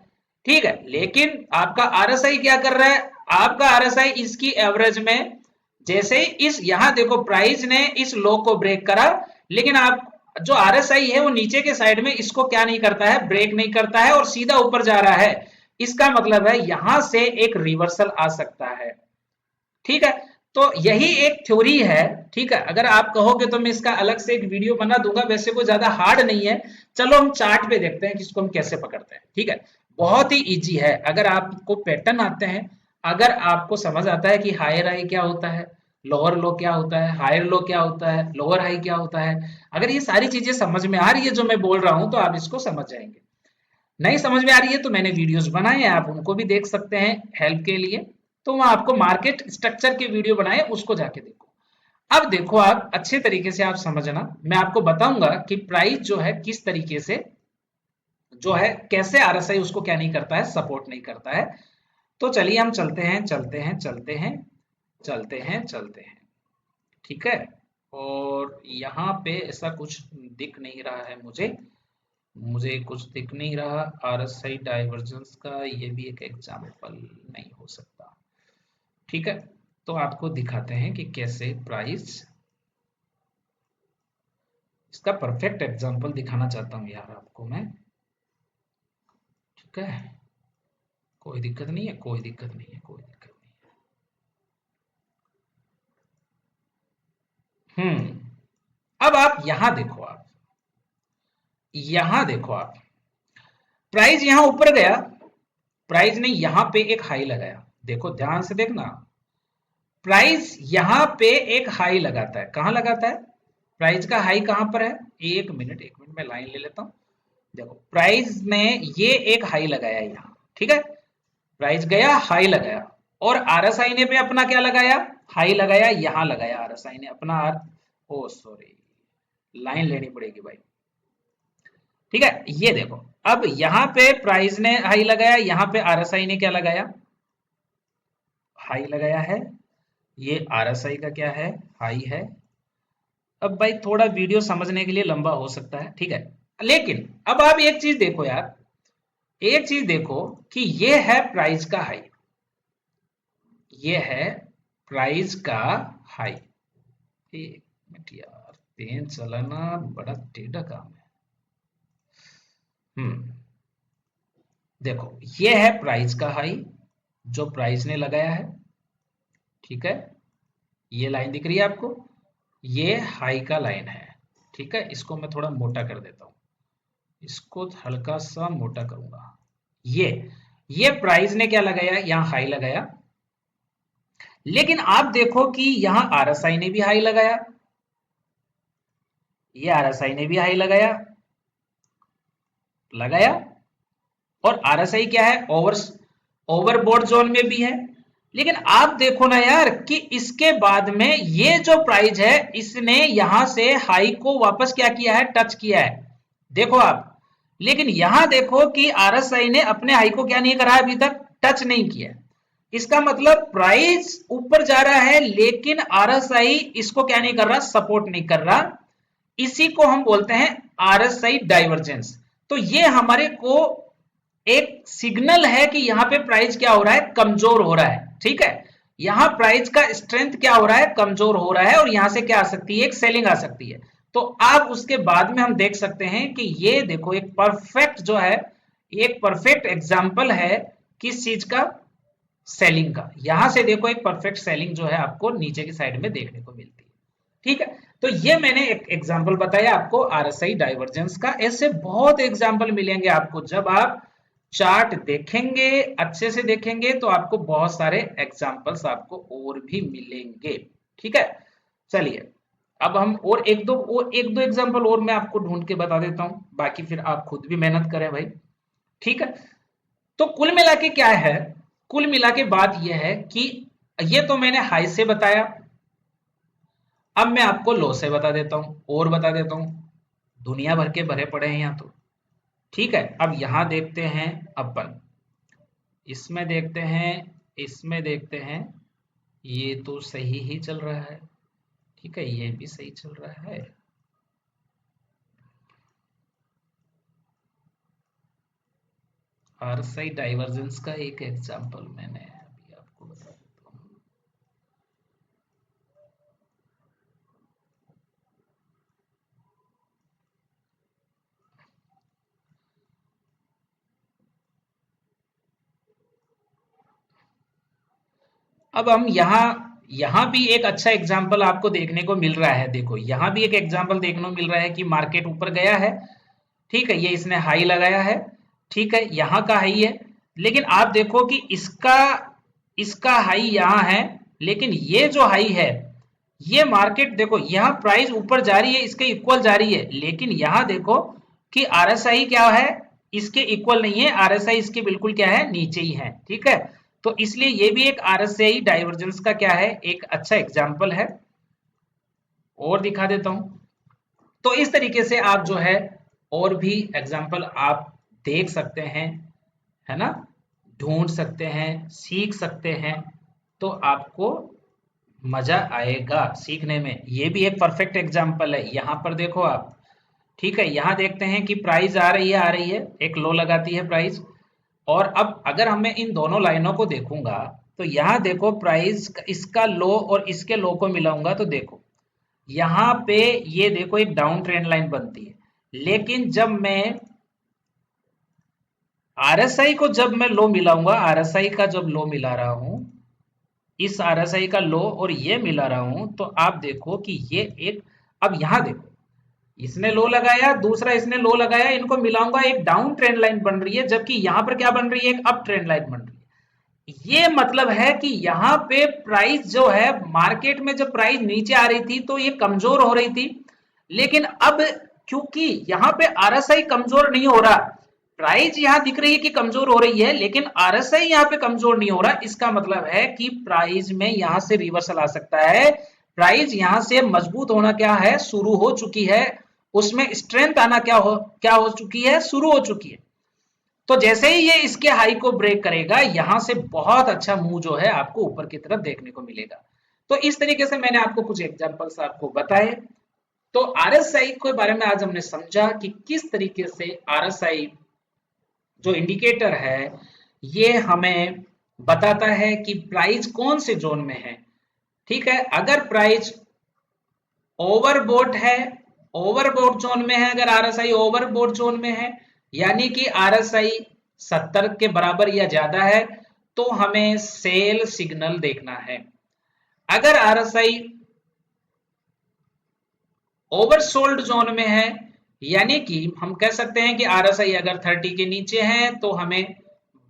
ठीक है, लेकिन आपका आरएसआई क्या कर रहा है, आपका आरएसआई इसकी एवरेज में, जैसे ही इस यहां देखो प्राइस ने इस लो को ब्रेक करा, लेकिन आप जो आरएसआई है वो नीचे के साइड में इसको क्या नहीं करता है, ब्रेक नहीं करता है, और सीधा ऊपर जा रहा है। इसका मतलब है यहां से एक रिवर्सल आ सकता है, ठीक है। तो यही एक थ्योरी है, ठीक है। अगर आप कहोगे तो मैं इसका अलग से एक वीडियो बना दूंगा, वैसे कोई ज्यादा हार्ड नहीं है। चलो हम चार्ट पे देखते हैं कि इसको हम कैसे पकड़ते हैं, ठीक है। बहुत ही इजी है, अगर आपको पैटर्न आते हैं, अगर आपको समझ आता है कि हायर हाई क्या होता है, लोअर लो क्या होता है, हायर लो क्या होता है, लोअर हाई क्या होता है, अगर ये सारी चीजें समझ में आ रही है जो मैं बोल रहा हूं, तो आप इसको समझ जाएंगे। नहीं समझ में आ रही है तो मैंने वीडियोस बनाए हैं, आप उनको भी देख सकते हैं हेल्प के लिए। तो वहां आपको मार्केट स्ट्रक्चर के वीडियो बनाए, उसको जाके देखो। अब देखो आप अच्छे तरीके से आप समझना, मैं आपको बताऊंगा कि प्राइस जो है किस तरीके से जो है, कैसे आरएसआई उसको क्या नहीं करता है, सपोर्ट नहीं करता है। तो चलिए हम चलते हैं, ठीक है। और यहाँ पे ऐसा कुछ दिख नहीं रहा है मुझे कुछ दिख नहीं रहा आरएसआई डाइवर्जेंस का, ये भी एक एग्जाम्पल नहीं हो सकता, ठीक है। तो आपको दिखाते हैं कि कैसे प्राइस, इसका परफेक्ट एग्जाम्पल दिखाना चाहता हूं यार आपको मैं, ठीक है। कोई दिक्कत नहीं है, कोई दिक्कत नहीं है, कोई दिक्कत नहीं है। अब आप यहां देखो, आप प्राइस यहां ऊपर गया, प्राइस ने यहां पे एक हाई लगाया, देखो ध्यान से देखना, प्राइस यहां पे एक हाई लगाता है, कहां लगाता है, प्राइस का हाई कहां पर है, एक मिनट मैं लाइन ले लेता हूं। देखो प्राइस ने ये एक हाई लगाया यहाँ, ठीक है, प्राइस गया हाई लगाया, और आरएसआई ने भी अपना क्या लगाया, हाई लगाया, यहां लगाया आरएसआई ने अपना ओ सॉरी, लाइन लेनी पड़ेगी भाई, ठीक है। ये देखो अब यहां पे प्राइस ने हाई लगाया, यहां पे आरएसआई ने क्या लगाया, हाई लगाया है, ये आरएसआई का क्या है, हाई है। अब भाई थोड़ा वीडियो समझने के लिए लंबा हो सकता है, ठीक है, लेकिन अब आप एक चीज देखो यार, एक चीज देखो कि ये है प्राइस का हाई, ये है प्राइस का हाई। एक मिनट यार, पेन चलाना बड़ा टेढ़ा काम है। देखो, ये है प्राइस का हाई जो प्राइस ने लगाया है, ठीक है। ये लाइन दिख रही है आपको, ये हाई का लाइन है, ठीक है। इसको मैं थोड़ा मोटा कर देता हूं, इसको हल्का सा मोटा करूंगा। ये ये प्राइस ने क्या लगाया, यहां हाई लगाया, लेकिन आप देखो कि यहां आरएसआई ने भी हाई लगाया, ये आरएसआई ने भी हाई लगाया लगाया, और आरएसआई क्या है, ओवरबोट जोन में भी है। लेकिन आप देखो ना यार कि इसके बाद में ये जो प्राइस है, इसने यहां से हाई को वापस क्या किया है, टच किया है, देखो आप। लेकिन यहां देखो कि आरएसआई ने अपने हाई को क्या नहीं करा, अभी तक टच नहीं किया। इसका मतलब प्राइस ऊपर जा रहा है, लेकिन आरएसआई इसको क्या नहीं कर रहा, सपोर्ट नहीं कर रहा। इसी को हम बोलते हैं आरएसआई डाइवर्जेंस। तो ये हमारे को एक सिग्नल है कि यहां पे प्राइस क्या हो रहा है, कमजोर हो रहा है, ठीक है। यहां प्राइस का स्ट्रेंथ क्या हो रहा है, कमजोर हो रहा है, और यहां से क्या आ सकती है, एक सेलिंग आ सकती है। तो आप उसके बाद में हम देख सकते हैं कि ये देखो एक परफेक्ट जो है, एक परफेक्ट एग्जांपल है किस चीज का, सेलिंग का। यहां से देखो एक परफेक्ट सेलिंग जो है आपको नीचे की साइड में देखने को मिलती है, ठीक है। तो ये मैंने एक एग्जांपल बताया आपको आरएसआई डाइवर्जेंस का। ऐसे बहुत एग्जांपल मिलेंगे आपको, जब आप चार्ट देखेंगे, अच्छे से देखेंगे, तो आपको बहुत सारे एग्जांपल्स आपको और भी मिलेंगे, ठीक है। चलिए, अब हम और एक दो एग्जांपल और मैं आपको ढूंढ के बता देता हूं, बाकी फिर आप खुद भी मेहनत करें भाई, ठीक है। तो कुल मिला के क्या है, कुल मिला के बात यह है कि ये तो मैंने हाई से बताया, अब मैं आपको लो से बता देता हूं, और बता देता हूं, दुनिया भर के भरे पड़े हैं यहाँ तो, ठीक है। अब यहां देखते हैं अपन, इसमें देखते हैं, इसमें देखते हैं, ये तो सही ही चल रहा है, ठीक है, ये भी सही चल रहा है। आरएसआई डाइवर्जेंस का एक एग्जांपल मैंने अभी आपको बता देता हूँ। अब हम यहाँ भी एक अच्छा एग्जाम्पल आपको देखने को मिल रहा है। देखो, यहाँ भी एक एग्जाम्पल देखने को मिल रहा है कि मार्केट ऊपर गया है, ठीक है, ये इसने हाई लगाया है, ठीक है, यहाँ का हाई है। लेकिन आप देखो कि इसका इसका हाई यहाँ है, लेकिन ये जो हाई है, ये मार्केट देखो, यहाँ प्राइस ऊपर जा रही है, इसके इक्वल जा रही है, लेकिन यहाँ देखो कि आरएसआई क्या है, इसके इक्वल नहीं है, आरएसआई इसके बिल्कुल क्या है, नीचे ही है, ठीक है। तो इसलिए ये भी एक आरएसआई डाइवर्जेंस का क्या है, एक अच्छा एग्जाम्पल है। और दिखा देता हूं, तो इस तरीके से आप जो है और भी एग्जाम्पल आप देख सकते हैं, है ना, ढूंढ सकते हैं, सीख सकते हैं, तो आपको मजा आएगा सीखने में। ये भी एक परफेक्ट एग्जाम्पल है, यहां पर देखो आप, ठीक है। यहां देखते हैं कि प्राइस आ रही है, एक लो लगाती है प्राइस। और अब अगर हमें इन दोनों लाइनों को देखूंगा, तो यहां देखो प्राइस इसका लो और इसके लो को मिलाऊंगा, तो देखो यहाँ पे ये देखो एक डाउन ट्रेंड लाइन बनती है। लेकिन जब मैं आरएसआई को जब मैं लो मिलाऊंगा, आरएसआई का जब लो मिला रहा हूं, इस आरएसआई का लो और ये मिला रहा हूं, तो आप देखो कि ये एक, अब यहां देखो, इसने लो लगाया, दूसरा इसने लो लगाया, इनको मिलाऊंगा, एक डाउन ट्रेंड लाइन बन रही है, जबकि यहां पर क्या बन रही है, एक अप ट्रेंड लाइन बन रही है। ये मतलब है कि यहां पे प्राइस जो है, मार्केट में जब प्राइस नीचे आ रही थी तो ये कमजोर हो रही थी, लेकिन अब क्योंकि यहां पे आरएसआई कमजोर नहीं हो रहा, प्राइस यहां दिख रही है कि कमजोर हो रही है, लेकिन आरएसआई यहां पे कमजोर नहीं हो रहा, इसका मतलब है कि प्राइस में यहां से रिवर्सल आ सकता है, प्राइस यहां से मजबूत होना क्या है, शुरू हो चुकी है, उसमें स्ट्रेंथ आना क्या हो चुकी है, शुरू हो चुकी है। तो जैसे ही ये इसके हाई को ब्रेक करेगा, यहां से बहुत अच्छा मूव जो है आपको ऊपर की तरफ देखने को मिलेगा। तो इस तरीके से मैंने आपको कुछ एग्जांपल्स आपको बताए। तो आरएसआई के बारे में आज हमने समझा कि किस तरीके से आरएसआई जो इंडिकेटर है, ये हमें बताता है कि प्राइस कौन से जोन में है। ठीक है, अगर प्राइस ओवरबोट है, ओवरबोट जोन में है, अगर आरएसआई ओवरबोट जोन में है यानी कि आरएसआई 70 के बराबर या ज्यादा है तो हमें सेल सिग्नल देखना है। अगर आरएसआई ओवरसोल्ड जोन में है यानी कि हम कह सकते हैं कि आरएसआई अगर 30 के नीचे है तो हमें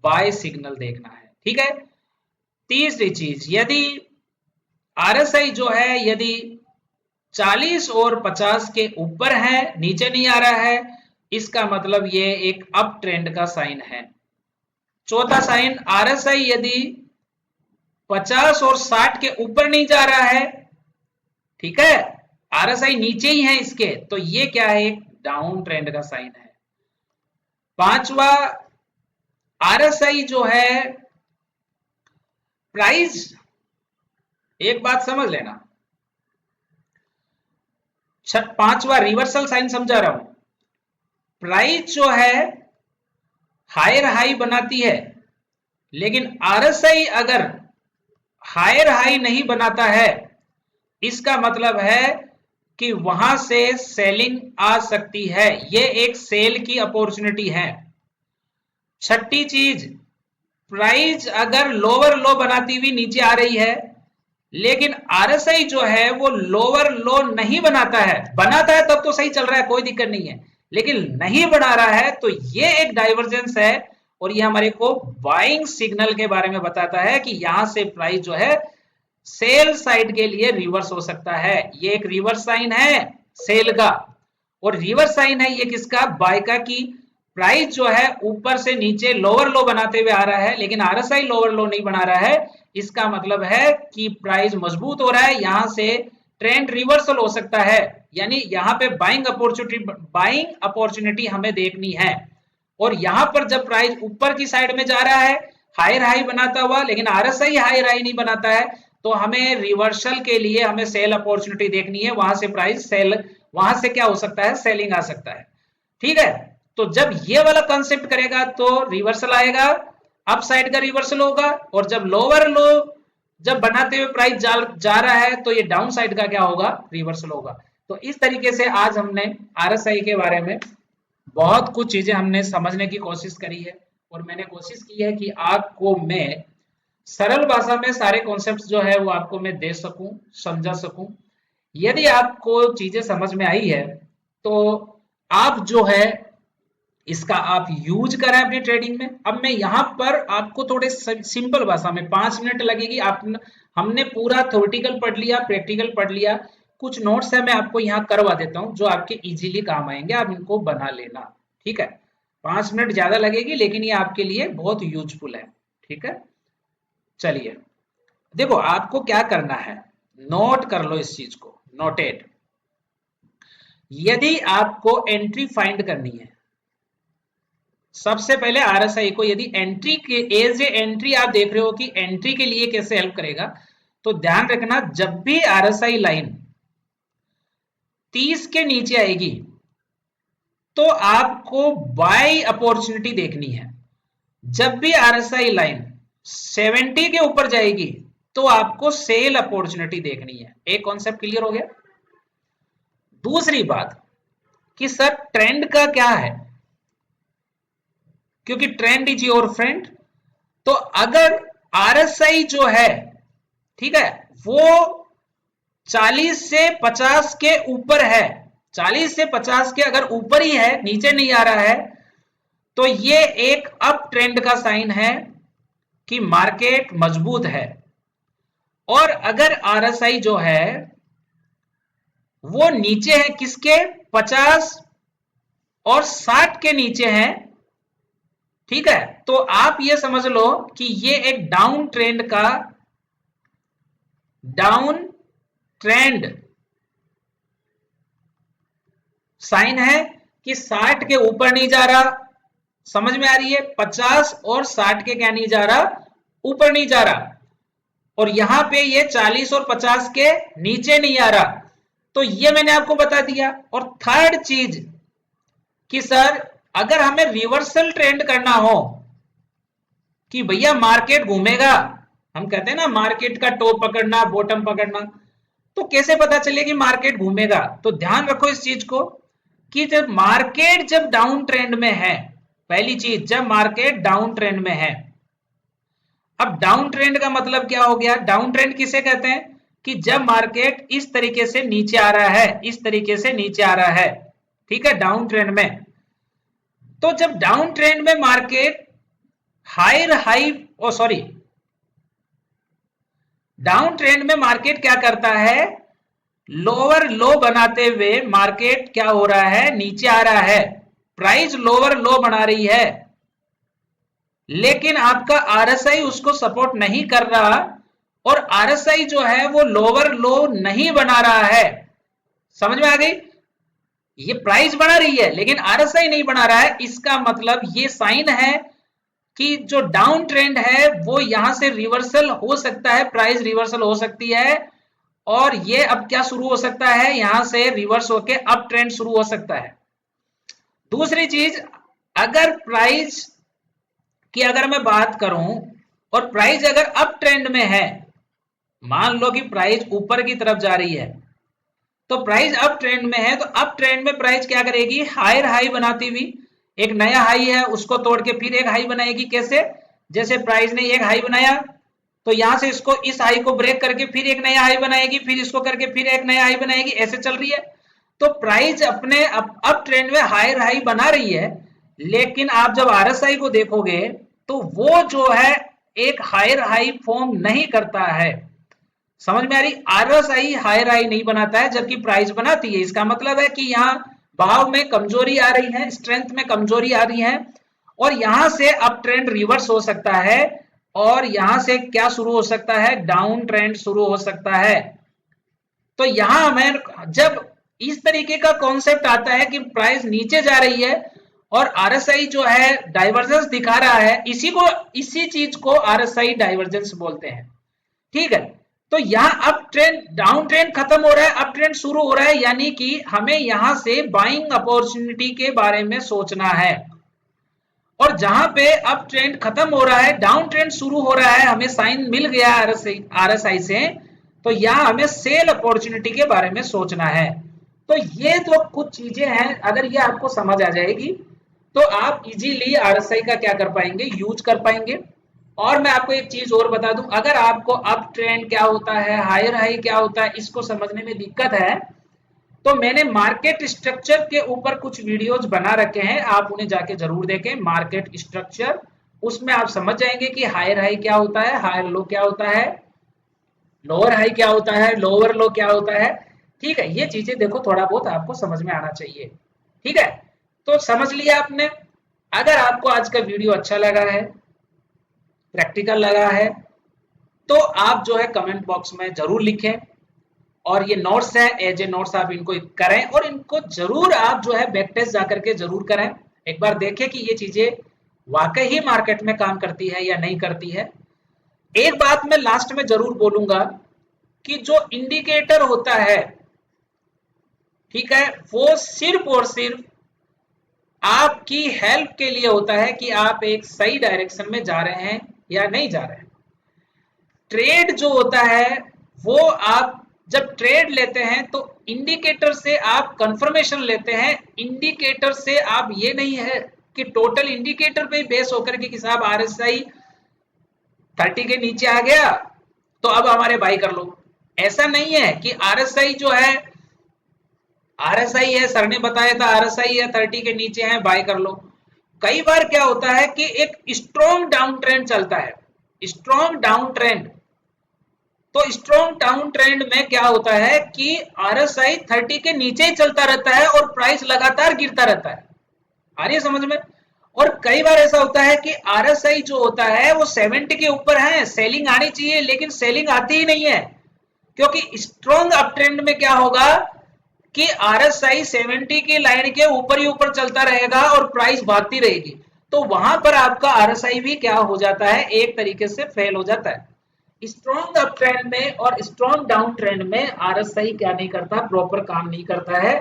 बाय सिग्नल देखना है। ठीक है, तीसरी चीज, यदि आरएसआई जो है यदि 40 और 50 के ऊपर है, नीचे नहीं आ रहा है, इसका मतलब ये एक अप ट्रेंड का साइन है। चौथा साइन, आरएसआई यदि 50 और 60 के ऊपर नहीं जा रहा है, ठीक है, आरएसआई नीचे ही है इसके, तो ये क्या है, एक डाउन ट्रेंड का साइन है। पांचवा, आरएसआई जो है प्राइस, एक बात समझ लेना, पांचवा रिवर्सल साइन समझा रहा हूं। प्राइस जो है हायर हाई बनाती है, लेकिन आरएसआई अगर हायर हाई नहीं बनाता है, इसका मतलब है कि वहां से सेलिंग आ सकती है, ये एक सेल की अपॉर्चुनिटी है। छठी चीज, प्राइस अगर लोअर लो बनाती हुई नीचे आ रही है, लेकिन आरएसआई जो है वो लोअर लो नहीं बनाता है, बनाता है तब तो सही चल रहा है, कोई दिक्कत नहीं है, लेकिन नहीं बना रहा है तो ये एक डाइवर्जेंस है और ये हमारे को बाइंग सिग्नल के बारे में बताता है कि यहां से प्राइस जो है सेल साइड के लिए रिवर्स हो सकता है। ये एक रिवर्स साइन है सेल का, और रिवर्स साइन है ये किसका, बाय का, की प्राइस जो है ऊपर से नीचे लोअर लो बनाते हुए आ रहा है, लेकिन आरएसआई लोअर लो नहीं बना रहा है, इसका मतलब है कि प्राइस मजबूत हो रहा है, यहां से ट्रेंड रिवर्सल हो सकता है, यानी यहां पे बाइंग अपॉर्चुनिटी हमें देखनी है। और यहां पर जब प्राइस ऊपर की साइड में जा रहा है हायर हाई बनाता हुआ, लेकिन आरएसआई हायर हाई नहीं बनाता है, तो हमें रिवर्सल के लिए हमें सेल अपॉर्चुनिटी देखनी है, वहां से प्राइस सेल, वहां से क्या हो सकता है, सेलिंग आ सकता है। ठीक है, तो जब ये वाला कंसेप्ट करेगा तो रिवर्सल आएगा, अप साइड का रिवर्सल होगा, और जब लोअर लो जब बनाते हुए प्राइस जा रहा है तो ये डाउन साइड का क्या होगा, रिवर्सल होगा। तो इस तरीके से आज हमने आरएसआई के बारे में बहुत कुछ चीजें हमने समझने की कोशिश करी है, और मैंने कोशिश की है कि आपको मैं सरल भाषा में सारे कॉन्सेप्ट्स जो है वो आपको मैं दे सकूं, समझा सकूं। यदि आपको चीजें समझ में आई है तो आप जो है इसका आप यूज करें अपनी ट्रेडिंग में। अब मैं यहाँ पर आपको थोड़े सिंपल भाषा में 5 मिनट लगेगी, आप हमने पूरा थ्योरेटिकल पढ़ लिया, प्रैक्टिकल पढ़ लिया, कुछ नोट्स है मैं आपको यहाँ करवा देता हूँ जो आपके इजीली काम आएंगे, आप इनको बना लेना। ठीक है, 5 मिनट ज्यादा लगेगी लेकिन ये आपके लिए बहुत यूजफुल है। ठीक है, चलिए देखो आपको क्या करना है, नोट कर लो इस चीज को, नोटेड। यदि आपको एंट्री फाइंड करनी है, सबसे पहले आरएसआई को यदि एंट्री के एज ए एंट्री आप देख रहे हो कि एंट्री के लिए कैसे हेल्प करेगा, तो ध्यान रखना जब भी आरएसआई लाइन 30 के नीचे आएगी तो आपको बाय अपॉर्चुनिटी देखनी है, जब भी आरएसआई लाइन 70 के ऊपर जाएगी तो आपको सेल अपॉर्चुनिटी देखनी है। एक कॉन्सेप्ट क्लियर हो गया। दूसरी बात कि सर ट्रेंड का क्या है, क्योंकि ट्रेंड इज योर फ्रेंड, तो अगर आरएसआई जो है, ठीक है, वो 40 से 50 के ऊपर है, 40 से 50 के अगर ऊपर ही है, नीचे नहीं आ रहा है, तो ये एक अप ट्रेंड का साइन है कि मार्केट मजबूत है। और अगर आरएसआई जो है वो नीचे है किसके, 50 और 60 के नीचे है, ठीक है, तो आप ये समझ लो कि ये एक डाउन ट्रेंड का, डाउन ट्रेंड साइन है कि 60 के ऊपर नहीं जा रहा, समझ में आ रही है, 50 और 60 के क्या नहीं जा रहा, ऊपर नहीं जा रहा, और यहां पे ये 40 और 50 के नीचे नहीं आ रहा, तो ये मैंने आपको बता दिया। और थर्ड चीज कि सर अगर हमें रिवर्सल ट्रेंड करना हो, कि भैया मार्केट घूमेगा। हम कहते हैं ना मार्केट का टॉप पकड़ना, बॉटम पकड़ना। तो कैसे पता चले कि मार्केट घूमेगा? तो ध्यान रखो इस चीज को कि जब मार्केट जब डाउन ट्रेंड में है, पहली चीज जब मार्केट डाउन ट्रेंड में है। अब डाउन ट्रेंड का मतलब क्या हो गया? डाउन ट्रेंड किसे कहते हैं? कि जब मार्केट इस तरीके से नीचे आ रहा है, इस तरीके से नीचे आ रहा है, ठीक है, डाउन ट्रेंड में। तो जब डाउन ट्रेंड में मार्केट हायर हाई ओ सॉरी डाउन ट्रेंड में मार्केट क्या करता है? लोअर लो बनाते हुए मार्केट क्या हो रहा है? नीचे आ रहा है। प्राइस लोअर लो बना रही है, लेकिन आपका आरएसआई उसको सपोर्ट नहीं कर रहा, और आरएसआई जो है वो लोअर लो नहीं बना रहा है। समझ में आ गई? ये प्राइस बना रही है लेकिन आरएसआई नहीं बना रहा है। इसका मतलब ये साइन है कि जो डाउन ट्रेंड है वो यहां से रिवर्सल हो सकता है, प्राइस रिवर्सल हो सकती है, और ये अब क्या शुरू हो सकता है? यहां से रिवर्स होके अप ट्रेंड शुरू हो सकता है। दूसरी चीज, अगर प्राइस की अगर मैं बात करूं और प्राइस अगर अप ट्रेंड में है, मान लो कि प्राइस ऊपर की तरफ जा रही है, तो प्राइस अप ट्रेंड में है, तो अप ट्रेंड में प्राइस क्या करेगी? हायर हाई बनाती हुई, एक नया हाई है उसको तोड़ के फिर एक हाई बनाएगी। कैसे? जैसे प्राइस ने एक हाई बनाया तो यहां से इसको इस हाई को ब्रेक करके फिर एक नया हाई बनाएगी, फिर इसको करके फिर एक नया हाई बनाएगी, ऐसे चल रही है। तो प्राइस अपने अप ट्रेंड में हायर हाई बना रही है, लेकिन आप जब आरएसआई को देखोगे तो वो जो है एक हायर हाई फॉर्म नहीं करता है। समझ में आ रही? आरएसआई हायर हाई नहीं बनाता है जबकि प्राइस बनाती है। इसका मतलब है कि यहाँ भाव में कमजोरी आ रही है, स्ट्रेंथ में कमजोरी आ रही है, और यहां से अप ट्रेंड रिवर्स हो सकता है, और यहां से क्या शुरू हो सकता है? डाउन ट्रेंड शुरू हो सकता है। तो यहां हमें जब इस तरीके का कॉन्सेप्ट आता है कि प्राइस नीचे जा रही है और आरएसआई जो है डाइवर्जेंस दिखा रहा है, इसी चीज को आरएसआई डाइवर्जेंस बोलते हैं। ठीक है, तो यहां अप ट्रेंड डाउन ट्रेंड खत्म हो रहा है, अप ट्रेंड शुरू हो रहा है, यानी कि हमें यहां से बाइंग अपॉर्चुनिटी के बारे में सोचना है। और जहां पे अप ट्रेंड खत्म हो रहा है, डाउन ट्रेंड शुरू हो रहा है, हमें साइन मिल गया आरएसआई से, तो यहां हमें सेल अपॉर्चुनिटी के बारे में सोचना है। तो ये तो कुछ चीजें हैं, अगर ये आपको समझ आ जाएगी तो आप इजीली आरएसआई का क्या कर पाएंगे? यूज कर पाएंगे। और मैं आपको एक चीज और बता दूं, अगर आपको अप ट्रेंड क्या होता है, हायर हाई क्या होता है, इसको समझने में दिक्कत है, तो मैंने मार्केट स्ट्रक्चर के ऊपर कुछ वीडियोज बना रखे हैं, आप उन्हें जाके जरूर देखें। मार्केट स्ट्रक्चर, उसमें आप समझ जाएंगे कि हायर हाई क्या होता है, हायर लो क्या होता है, लोअर हाई क्या होता है, लोअर लो क्या होता है। ठीक है, ये चीजें देखो थोड़ा बहुत आपको समझ में आना चाहिए। ठीक है, तो समझ लिया आपने। अगर आपको आज का वीडियो अच्छा लगा है, प्रैक्टिकल लगा है, तो आप जो है कमेंट बॉक्स में जरूर लिखें, और ये नोट्स है, एज ए नोट्स आप इनको करें, और इनको जरूर आप जो है बैक टेस्ट जाकर के जरूर करें। एक बार देखें कि ये चीजें वाकई ही मार्केट में काम करती है या नहीं करती है। एक बात मैं लास्ट में जरूर बोलूंगा कि जो इंडिकेटर होता है, ठीक है, वो सिर्फ और सिर्फ आपकी हेल्प के लिए होता है कि आप एक सही डायरेक्शन में जा रहे हैं या नहीं जा रहे हैं। ट्रेड जो होता है वो आप जब ट्रेड लेते हैं तो इंडिकेटर से आप कंफर्मेशन लेते हैं। इंडिकेटर से आप ये नहीं है कि टोटल इंडिकेटर पे बेस होकर के कि साहब आरएसआई 30 के नीचे आ गया तो अब हमारे बाई कर लो। ऐसा नहीं है कि आरएसआई जो है, आरएसआई है, सर ने बताया था आरएसआई है 30 के नीचे है, बाय कर लो। कई बार क्या होता है कि एक स्ट्रॉन्ग डाउन ट्रेंड चलता है, स्ट्रॉन्ग डाउन ट्रेंड। तो स्ट्रॉन्ग डाउन ट्रेंड में क्या होता है कि आरएसआई 30 के नीचे ही चलता रहता है और प्राइस लगातार गिरता रहता है। आ रही है समझ में? और कई बार ऐसा होता है कि आरएसआई जो होता है वो 70 के ऊपर है, सेलिंग आनी चाहिए लेकिन सेलिंग आती ही नहीं है, क्योंकि स्ट्रॉन्ग अप ट्रेंड में क्या होगा कि आरएसआई 70 की लाइन के ऊपर ही ऊपर चलता रहेगा और प्राइस भागती रहेगी। तो वहां पर आपका आरएसआई भी क्या हो जाता है? एक तरीके से फेल हो जाता है। स्ट्रॉन्ग अप ट्रेंड में और स्ट्रॉन्ग डाउन ट्रेंड में आरएसआई क्या नहीं करता? प्रॉपर काम नहीं करता है।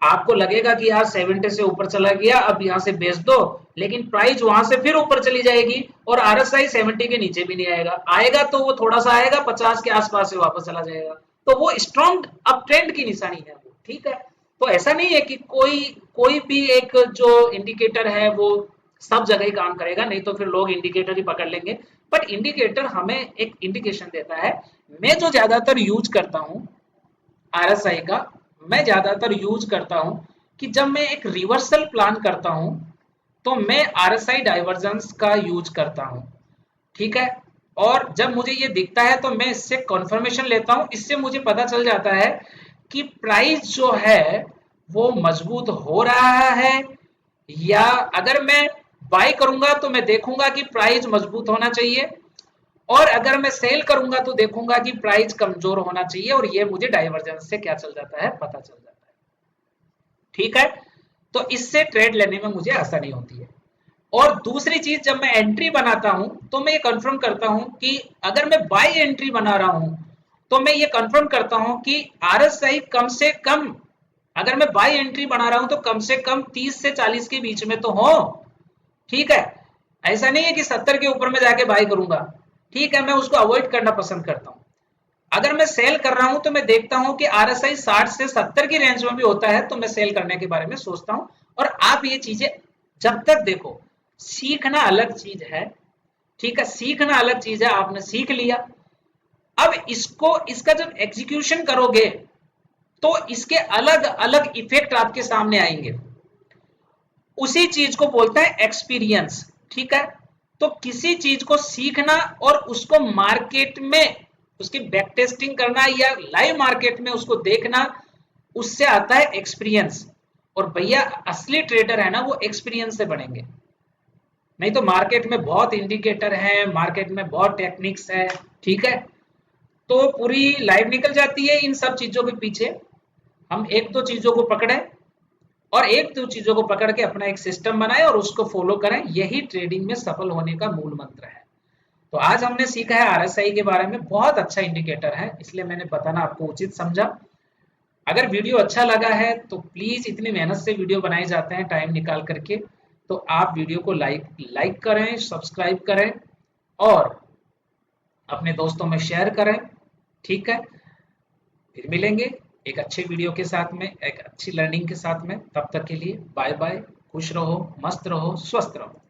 आपको लगेगा कि यार 70 से ऊपर चला गया, अब यहां से बेच दो, लेकिन प्राइस वहां से फिर ऊपर चली जाएगी और आरएसआई 70 के नीचे भी नहीं आएगा, आएगा तो वो थोड़ा सा आएगा 50 के आसपास से वापस चला जाएगा, तो वो स्ट्रॉन्ग अप ट्रेंड की निशानी है वो। ठीक है, तो ऐसा नहीं है कि कोई कोई भी एक जो इंडिकेटर है वो सब जगह ही काम करेगा, नहीं तो फिर लोग इंडिकेटर ही पकड़ लेंगे। बट इंडिकेटर हमें एक इंडिकेशन देता है। मैं जो ज्यादातर यूज करता हूँ आरएसआई का, मैं ज्यादातर यूज करता हूं कि जब मैं एक रिवर्सल प्लान करता हूं तो मैं आरएसआई डाइवर्जेंस का यूज करता हूं। ठीक है, और जब मुझे ये दिखता है तो मैं इससे कंफर्मेशन लेता हूं, इससे मुझे पता चल जाता है कि प्राइस जो है वो मजबूत हो रहा है, या अगर मैं बाय करूंगा तो मैं देखूंगा कि प्राइस मजबूत होना चाहिए, और अगर मैं सेल करूंगा तो देखूंगा कि प्राइस कमजोर होना चाहिए, और ये मुझे डाइवर्जेंस से क्या चल जाता है, पता चल जाता है। ठीक है, तो इससे ट्रेड लेने में मुझे आसानी होती है। और दूसरी चीज, जब मैं एंट्री बनाता हूं तो मैं ये कंफर्म करता हूं कि अगर मैं बाय एंट्री बना रहा हूं तो मैं ये कंफर्म करता हूं कि आरएसआई कम से कम, अगर मैं बाय एंट्री बना रहा हूं तो कम से कम 30 से 40 के बीच में तो हो। ठीक है, ऐसा नहीं है कि 70 के ऊपर में जाके बाय करूंगा। ठीक है, मैं उसको अवॉइड करना पसंद करता हूं। अगर मैं सेल कर रहा हूं तो मैं देखता हूं कि आरएसआई 60 से 70 की रेंज में भी होता है तो मैं सेल करने के बारे में सोचता हूं। और आप ये चीजें जब तक देखो, सीखना अलग चीज है। ठीक है, सीखना अलग चीज है, आपने सीख लिया, अब इसको इसका जब एग्जीक्यूशन करोगे तो इसके अलग अलग इफेक्ट आपके सामने आएंगे। उसी चीज को बोलता है एक्सपीरियंस। ठीक है, तो किसी चीज को सीखना और उसको मार्केट में उसकी बैक टेस्टिंग करना या लाइव मार्केट में उसको देखना, उससे आता है एक्सपीरियंस। और भैया असली ट्रेडर है ना वो एक्सपीरियंस से बनेंगे, नहीं तो मार्केट में बहुत इंडिकेटर है, मार्केट में बहुत टेक्निक्स है। ठीक है, तो पूरी लाइफ निकल जाती है इन सब चीजों के पीछे। हम एक दो चीजों को पकड़े और एक दो चीजों को पकड़ के अपना एक सिस्टम बनाए और उसको फॉलो करें, यही ट्रेडिंग में सफल होने का मूल मंत्र है। तो आज हमने सीखा है आरएसआई के बारे में, बहुत अच्छा इंडिकेटर है, इसलिए मैंने बताना आपको उचित समझा। अगर वीडियो अच्छा लगा है तो प्लीज, इतनी मेहनत से वीडियो बनाए जाते हैं टाइम निकाल करके, तो आप वीडियो को लाइक करें, सब्सक्राइब करें और अपने दोस्तों में शेयर करें। ठीक है, फिर मिलेंगे एक अच्छे वीडियो के साथ में, एक अच्छी लर्निंग के साथ में। तब तक के लिए बाय बाय, खुश रहो, मस्त रहो, स्वस्थ रहो।